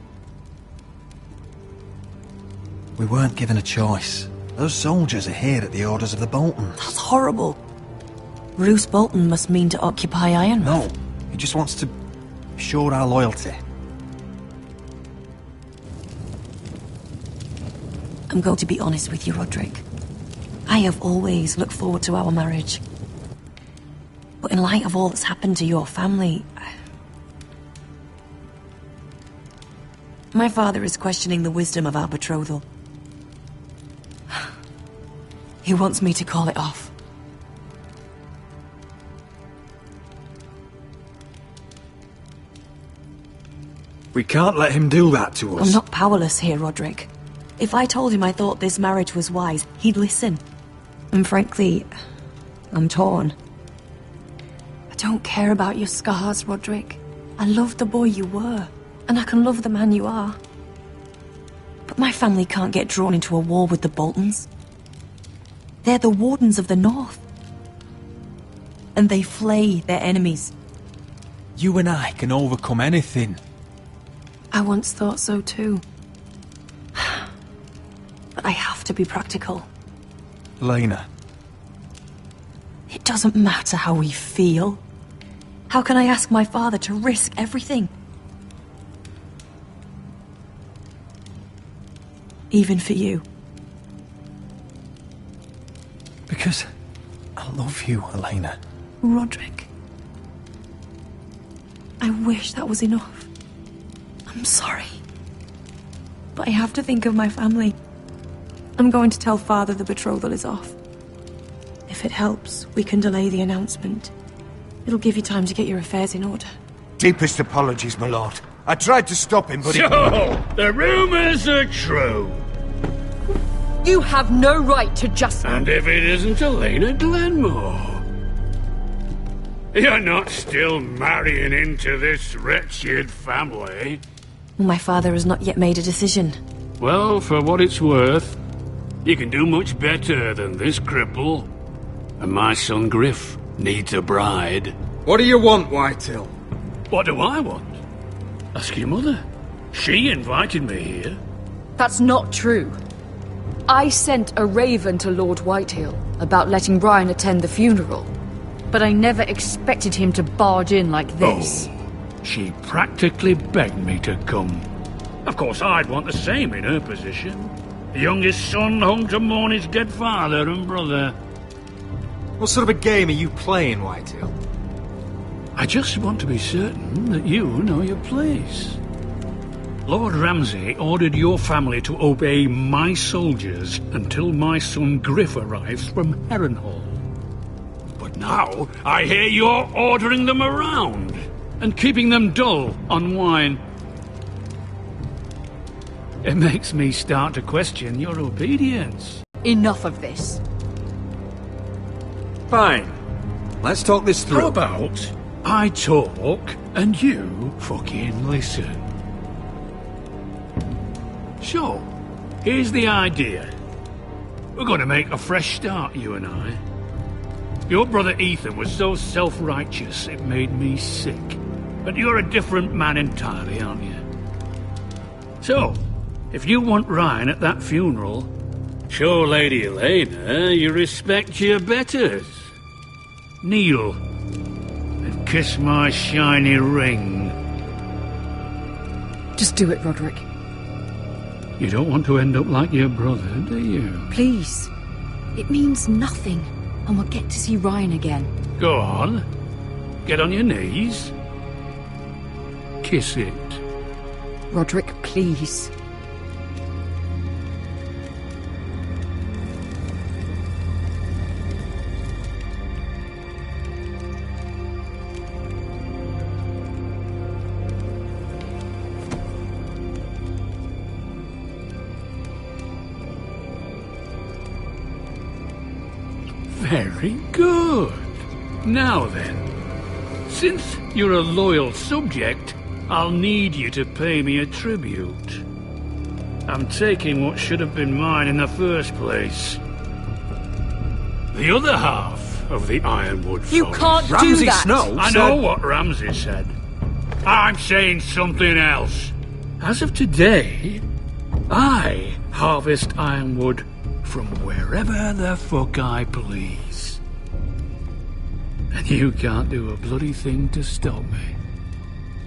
We weren't given a choice. Those soldiers are here at the orders of the Boltons. That's horrible. Roose Bolton must mean to occupy Ironrath. No, he just wants to assure our loyalty. I'm going to be honest with you, Roderick. I have always looked forward to our marriage. But in light of all that's happened to your family... My father is questioning the wisdom of our betrothal. He wants me to call it off. We can't let him do that to us. I'm not powerless here, Roderick. If I told him I thought this marriage was wise, he'd listen. And frankly, I'm torn. I don't care about your scars, Roderick. I love the boy you were, and I can love the man you are. But my family can't get drawn into a war with the Boltons. They're the Wardens of the North. And they flay their enemies. You and I can overcome anything. I once thought so too. But I have to be practical. Lena. It doesn't matter how we feel. How can I ask my father to risk everything? Even for you. Because I love you, Elena. Roderick. I wish that was enough. I'm sorry. But I have to think of my family. I'm going to tell Father the betrothal is off. If it helps, we can delay the announcement. It'll give you time to get your affairs in order. Deepest apologies, my lord. I tried to stop him, but So, the rumors are true. You have no right to just... And if it isn't Elena Glenmore? You're not still marrying into this wretched family? My father has not yet made a decision. Well, for what it's worth, you can do much better than this cripple. And my son Griff needs a bride. What do you want, Whitehill? What do I want? Ask your mother. She invited me here. That's not true. I sent a raven to Lord Whitehill about letting Brian attend the funeral. But I never expected him to barge in like this. Oh, she practically begged me to come. Of course, I'd want the same in her position. The youngest son home to mourn his dead father and brother. What sort of a game are you playing, Whitehill? I just want to be certain that you know your place. Lord Ramsay ordered your family to obey my soldiers until my son Griff arrives from Harrenhal. But now, I hear you're ordering them around, and keeping them dull on wine. It makes me start to question your obedience. Enough of this. Fine. Let's talk this through. How about I talk and you fucking listen? So, here's the idea. We're going to make a fresh start, you and I. Your brother Ethan was so self-righteous it made me sick. But you're a different man entirely, aren't you? So, if you want Ryan at that funeral, show Lady Elena you respect your betters. Kneel and kiss my shiny ring. Just do it, Roderick. You don't want to end up like your brother, do you? Please. It means nothing, and we'll get to see Ryan again. Go on. Get on your knees. Kiss it. Roderick, please. Very good. Now then, since you're a loyal subject, I'll need you to pay me a tribute. I'm taking what should have been mine in the first place. The other half of the Ironwood Forest. You can't do that! I know what Ramsay said. I'm saying something else. As of today, I harvest Ironwood from wherever the fuck I please. And you can't do a bloody thing to stop me.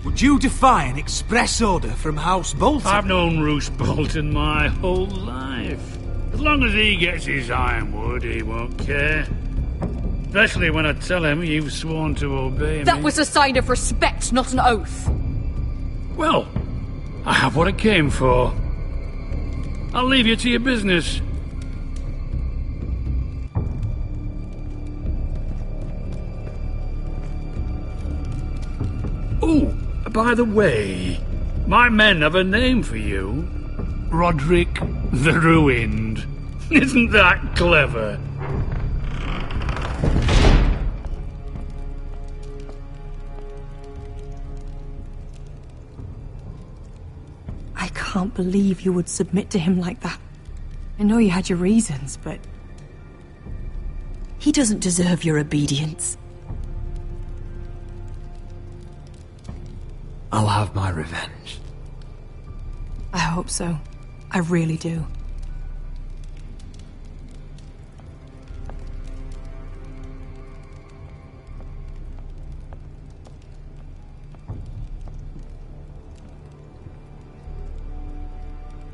Would you defy an express order from House Bolton? I've known Roose Bolton my whole life. As long as he gets his Ironwood, he won't care. Especially when I tell him you've sworn to obey me. That was a sign of respect, not an oath. Well, I have what I came for. I'll leave you to your business. Oh, by the way, my men have a name for you. Roderick the Ruined. Isn't that clever? I can't believe you would submit to him like that. I know you had your reasons, but he doesn't deserve your obedience. I'll have my revenge. I hope so. I really do.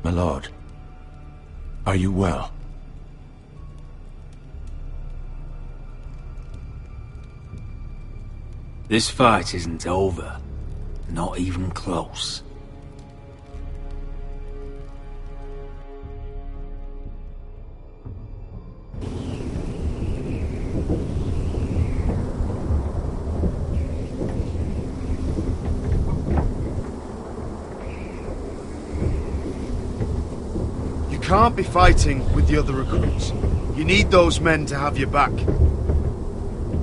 My lord, are you well? This fight isn't over. Not even close. You can't be fighting with the other recruits. You need those men to have your back.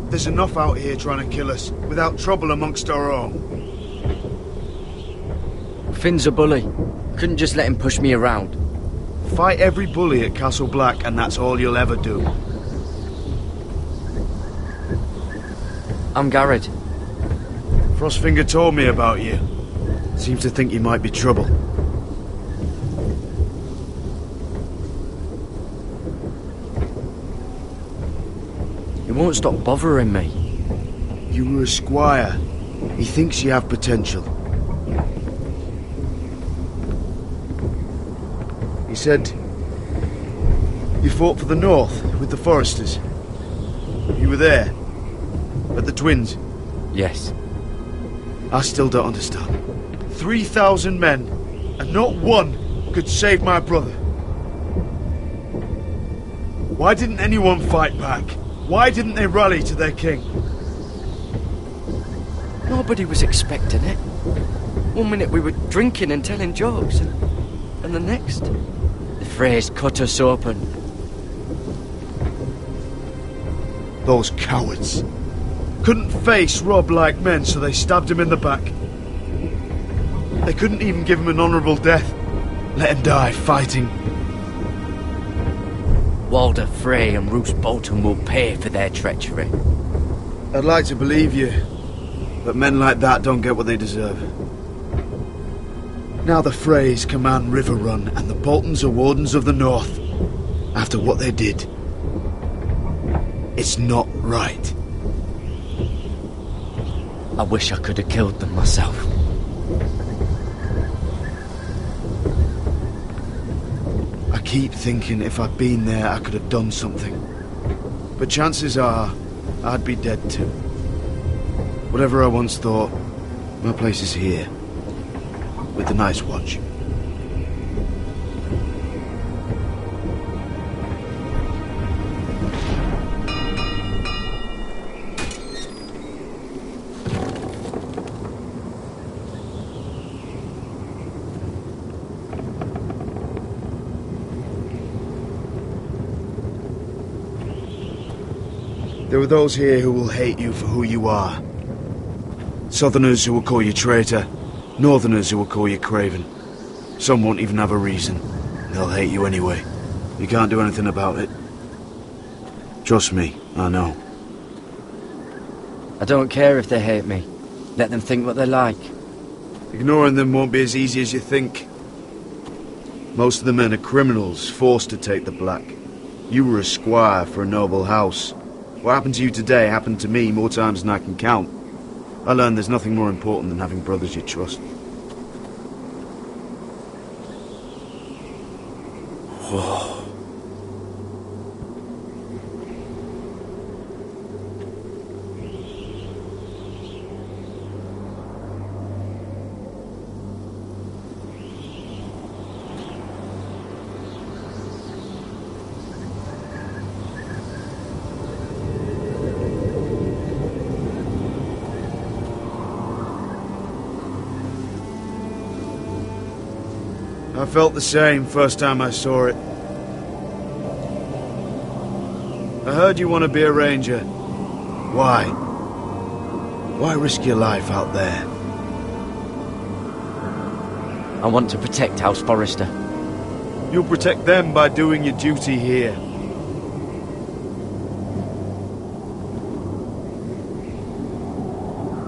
There's enough out here trying to kill us, without trouble amongst our own. Finn's a bully. Couldn't just let him push me around. Fight every bully at Castle Black, and that's all you'll ever do. I'm Garrett. Frostfinger told me about you. Seems to think you might be trouble. He won't stop bothering me. You were a squire. He thinks you have potential. He said you fought for the North with the Foresters. You were there, at the Twins. Yes. I still don't understand. 3,000 men, and not one could save my brother. Why didn't anyone fight back? Why didn't they rally to their king? Nobody was expecting it. One minute we were drinking and telling jokes, and the next, the Freys cut us open. Those cowards. Couldn't face Robb like men, so they stabbed him in the back. They couldn't even give him an honourable death. Let him die fighting. Walder Frey and Roose Bolton will pay for their treachery. I'd like to believe you, but men like that don't get what they deserve. Now the Freys command Riverrun, and the Boltons are Wardens of the North. After what they did, it's not right. I wish I could have killed them myself. I keep thinking if I'd been there, I could have done something. But chances are, I'd be dead too. Whatever I once thought, my place is here. With the Night's Watch. There are those here who will hate you for who you are. Southerners who will call you traitor. Northerners who will call you craven. Some won't even have a reason. They'll hate you anyway. You can't do anything about it. Trust me, I know. I don't care if they hate me. Let them think what they like. Ignoring them won't be as easy as you think. Most of the men are criminals, forced to take the black. You were a squire for a noble house. What happened to you today happened to me more times than I can count. I learned there's nothing more important than having brothers you trust. Whoa. I felt the same first time I saw it. I heard you want to be a ranger. Why? Why risk your life out there? I want to protect House Forrester. You'll protect them by doing your duty here.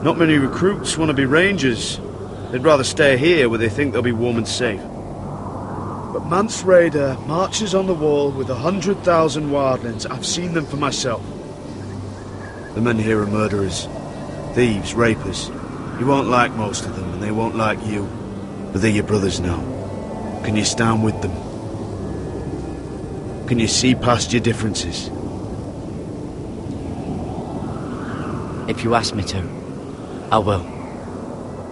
Not many recruits want to be rangers. They'd rather stay here where they think they'll be warm and safe. But Mance Rayder marches on the wall with 100,000 wildlings. I've seen them for myself. The men here are murderers. Thieves, rapers. You won't like most of them, and they won't like you. But they're your brothers now. Can you stand with them? Can you see past your differences? If you ask me to, I will.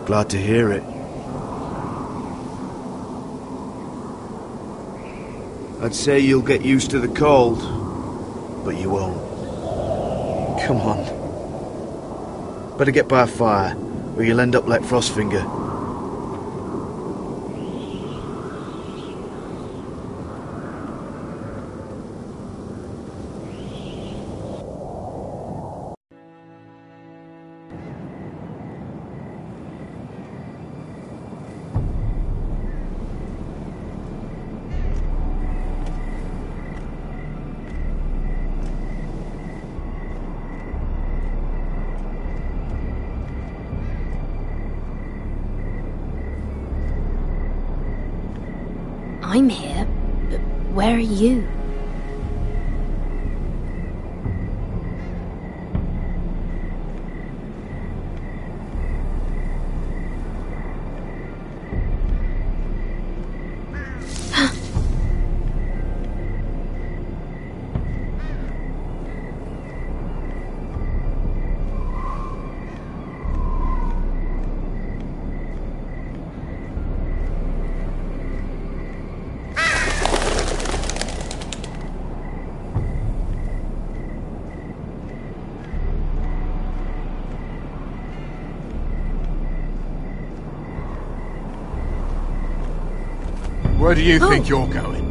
Glad to hear it. I'd say you'll get used to the cold, but you won't. Come on. Better get by a fire, or you'll end up like Frostfinger. I'm here, but where are you? Where do you think you're going?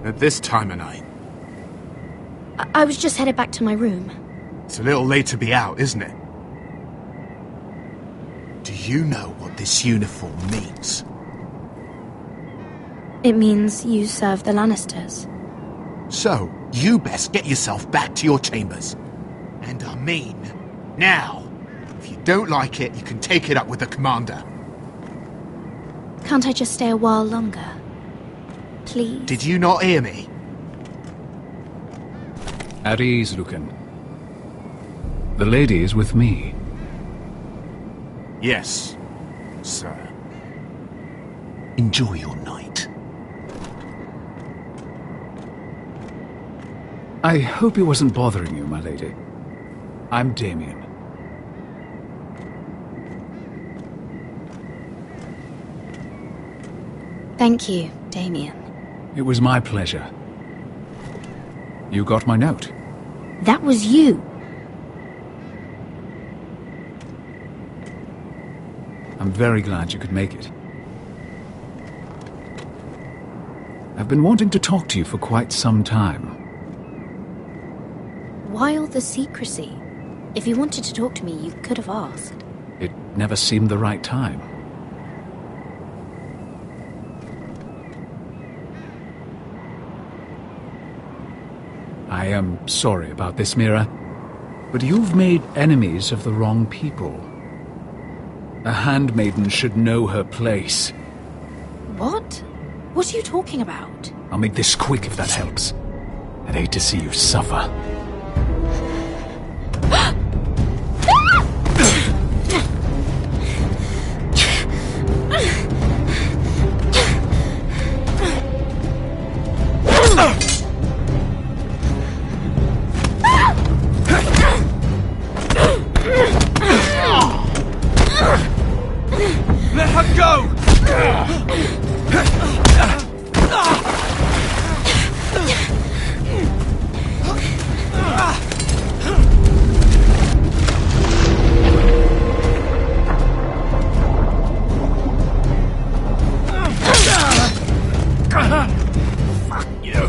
At this time of night? I was just headed back to my room. It's a little late to be out, isn't it? Do you know what this uniform means? It means you serve the Lannisters. So, you best get yourself back to your chambers. And I mean, now. If you don't like it, you can take it up with the commander. Can't I just stay a while longer? Please? Did you not hear me? At ease, Lucan. The lady is with me. Yes, sir. Enjoy your night. I hope he wasn't bothering you, my lady. I'm Damien. Thank you, Damien. It was my pleasure. You got my note. That was you. I'm very glad you could make it. I've been wanting to talk to you for quite some time. Why all the secrecy? If you wanted to talk to me, you could have asked. It never seemed the right time. I am sorry about this, Mira, but you've made enemies of the wrong people. A handmaiden should know her place. What? What are you talking about? I'll make this quick if that helps. I'd hate to see you suffer. Let her go! Fuck you.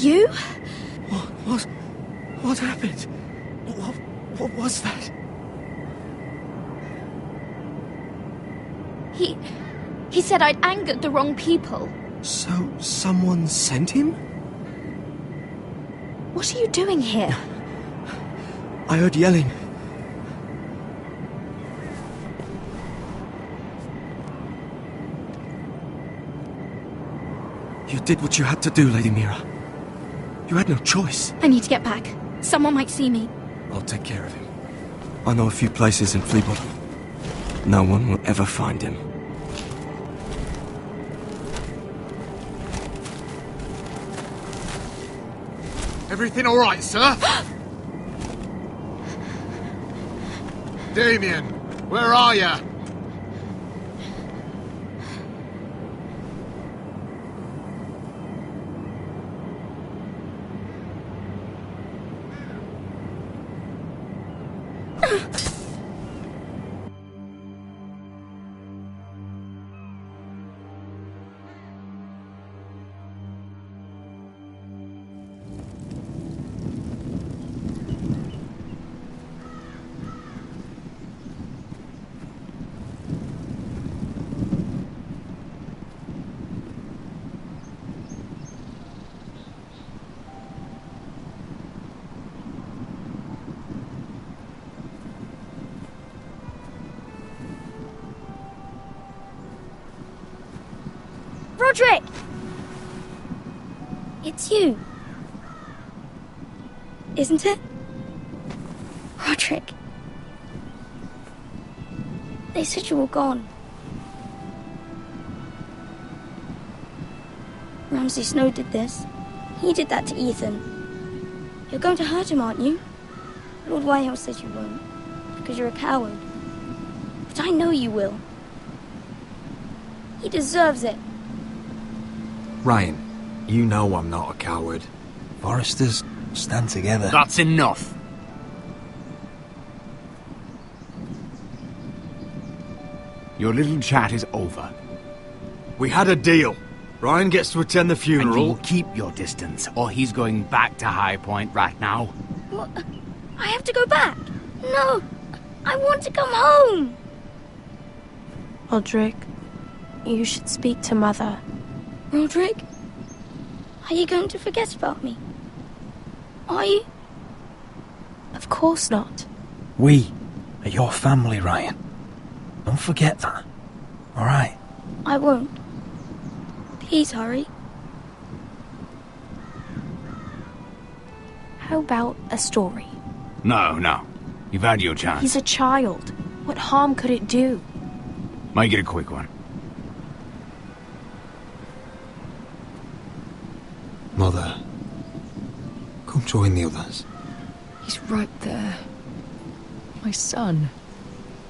You? What happened? What was that? He said I'd angered the wrong people. So, someone sent him? What are you doing here? I heard yelling. You did what you had to do, Lady Mira. You had no choice. I need to get back. Someone might see me. I'll take care of him. I know a few places in Fleabottom. No one will ever find him. Everything all right, sir? Damien, where are you? Roderick! It's you. Isn't it? Roderick. They said you were gone. Ramsay Snow did this. He did that to Ethan. You're going to hurt him, aren't you? Lord Whitehouse says you won't, because you're a coward. But I know you will. He deserves it. Ryan, you know I'm not a coward. Forresters stand together. That's enough. Your little chat is over. We had a deal. Ryan gets to attend the funeral. And you'll keep your distance, or he's going back to High Point right now. What? I have to go back. No, I want to come home. Roderick, you should speak to Mother. Roderick? Are you going to forget about me? Are you? Of course not. We are your family, Ryan. Don't forget that. All right? I won't. Please hurry. How about a story? No. You've had your chance. He's a child. What harm could it do? Make it a quick one. Mother, come join the others. He's right there. My son.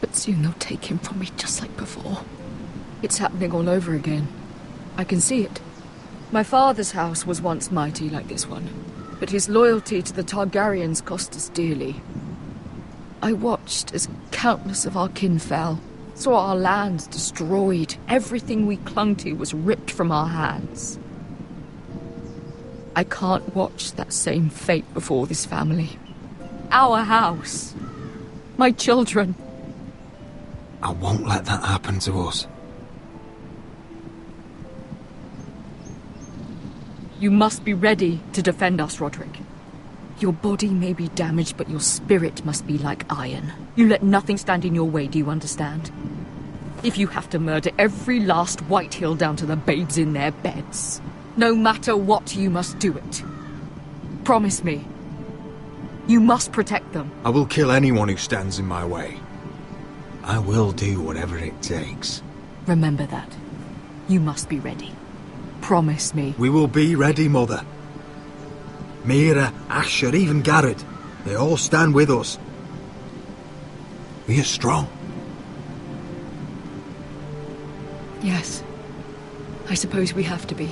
But soon they'll take him from me just like before. It's happening all over again. I can see it. My father's house was once mighty like this one, but his loyalty to the Targaryens cost us dearly. I watched as countless of our kin fell, saw our lands destroyed, everything we clung to was ripped from our hands. I can't watch that same fate before this family. Our house. My children. I won't let that happen to us. You must be ready to defend us, Roderick. Your body may be damaged, but your spirit must be like iron. You let nothing stand in your way, do you understand? If you have to murder every last Whitehill down to the babes in their beds, no matter what, you must do it. Promise me. You must protect them. I will kill anyone who stands in my way. I will do whatever it takes. Remember that. You must be ready. Promise me. We will be ready, Mother. Mira, Asher, even Garrett. They all stand with us. We are strong. Yes. I suppose we have to be.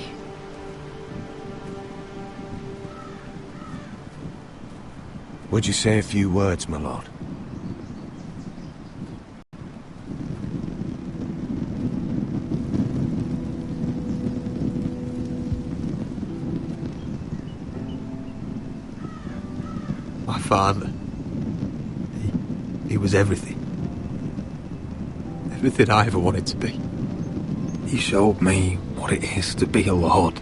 Would you say a few words, my lord? My father. He was everything. Everything I ever wanted to be. He showed me what it is to be a lord.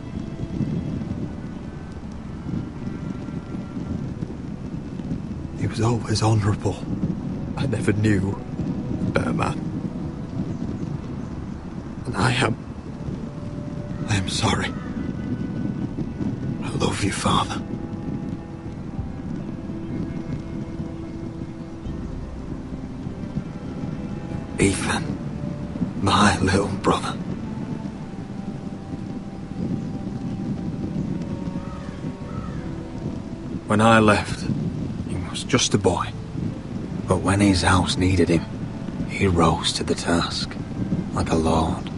He was always honourable. I never knew a better man. And I am sorry. I love you, Father. Ethan, my little brother. When I left, he was just a boy. But when his house needed him, he rose to the task, like a lord.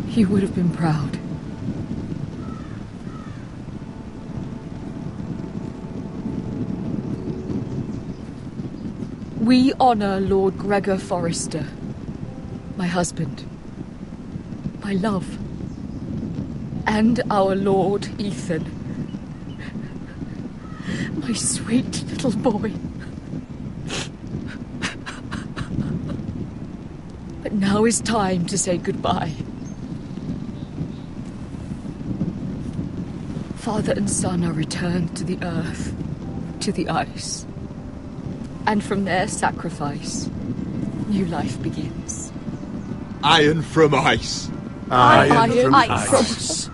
He would have been proud. We honor Lord Gregor Forrester, my husband, my love, and our Lord Ethan, my sweet little boy. But now is time to say goodbye. Father and son are returned to the earth, to the ice. And from their sacrifice, new life begins. Iron from ice. Iron from ice.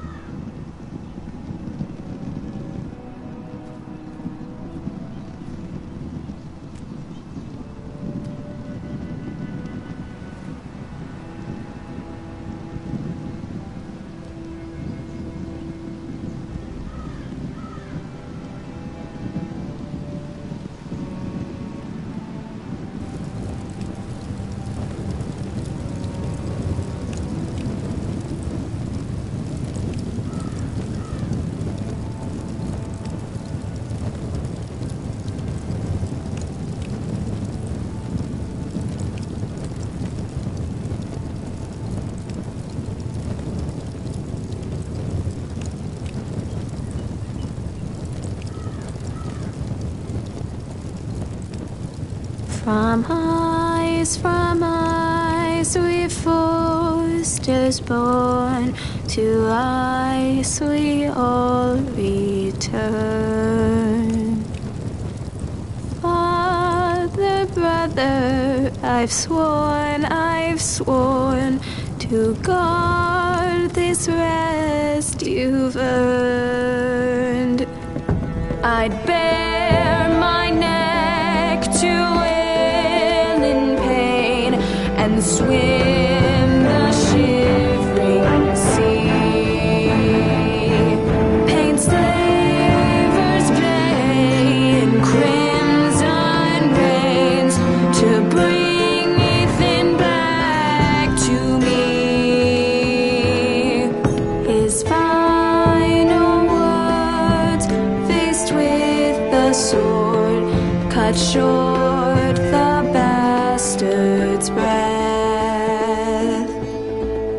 From ice we foresters born, to ice we all return. Father, brother, I've sworn to guard this rest you've earned. I'd bare my neck to wail in pain and swim the shivering sea. Paint slavers play in crimson rains to bring Ethan back to me. His final words, faced with the sword, cut short the bastard's breath.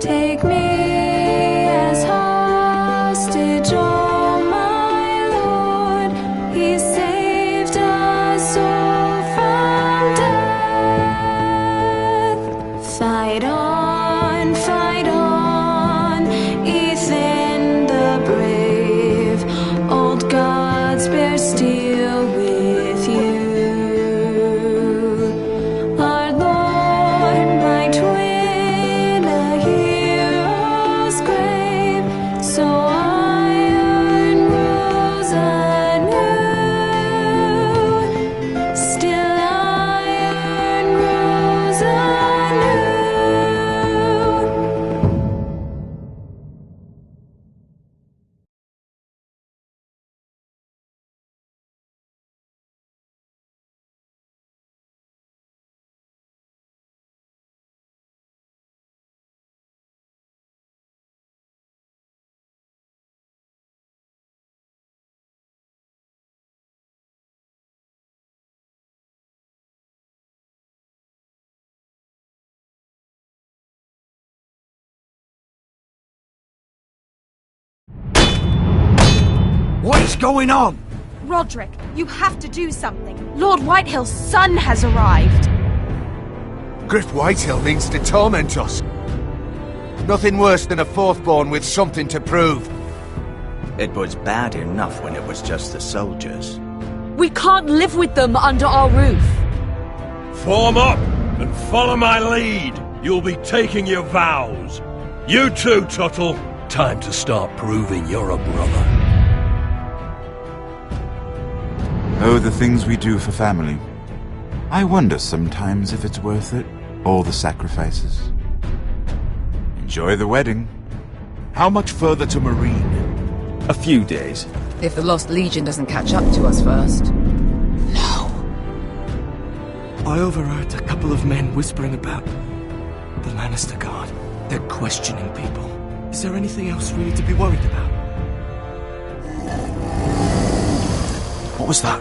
Take me as hostage, oh my lord. He saved us all from death. Fight on, Ethan the brave. Old gods bear steel with you. Our Lord, my twin, a hero's grave. So iron rose anew. Still iron rose anew. What is going on? Roderick, you have to do something. Lord Whitehill's son has arrived. Griff Whitehill means to torment us. Nothing worse than a fourthborn with something to prove. It was bad enough when it was just the soldiers. We can't live with them under our roof. Form up and follow my lead. You'll be taking your vows. You too, Tuttle. Time to start proving you're a brother. Oh, the things we do for family. I wonder sometimes if it's worth it, all the sacrifices. Enjoy the wedding. How much further to Marine? A few days. If the Lost Legion doesn't catch up to us first. I overheard a couple of men whispering about the Lannister Guard. They're questioning people. Is there anything else we need to be worried about? What was that?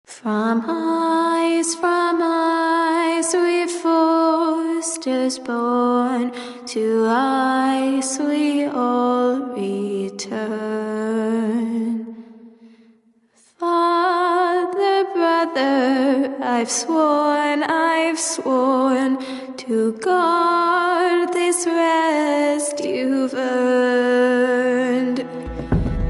From ice we foresters born, to ice we all return. Father, brother, I've sworn to guard this rest you've earned.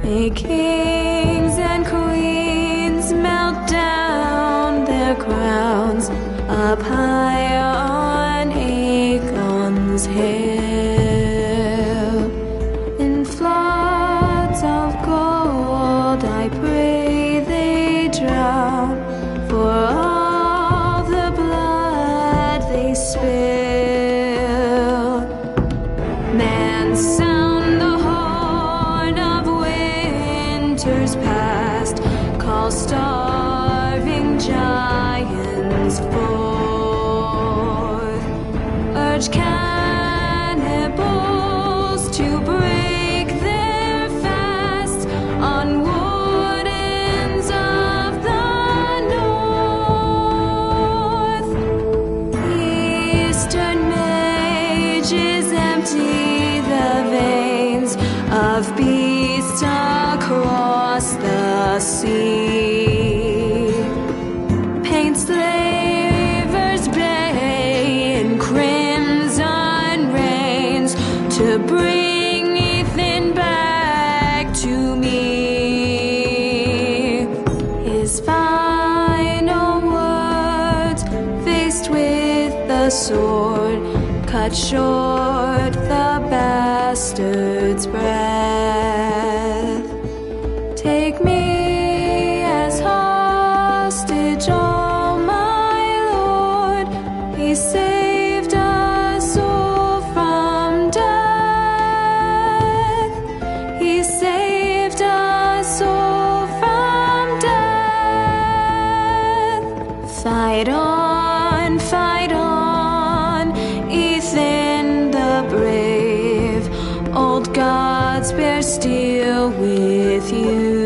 May kings and queens melt down their crowns up high on Aegon's hill. In floods of gold I pray they drown, for all the blood they spill. Man, sound the horn of winter's past, call stars the sea. Paint slavers bay in crimson rains to bring Ethan back to me. His final words, faced with the sword, cut short the bastard's breath. Take me as hostage, oh my Lord. He saved us all from death. He saved us all from death. Fight on, Ethan the brave. Old gods bear steel with you.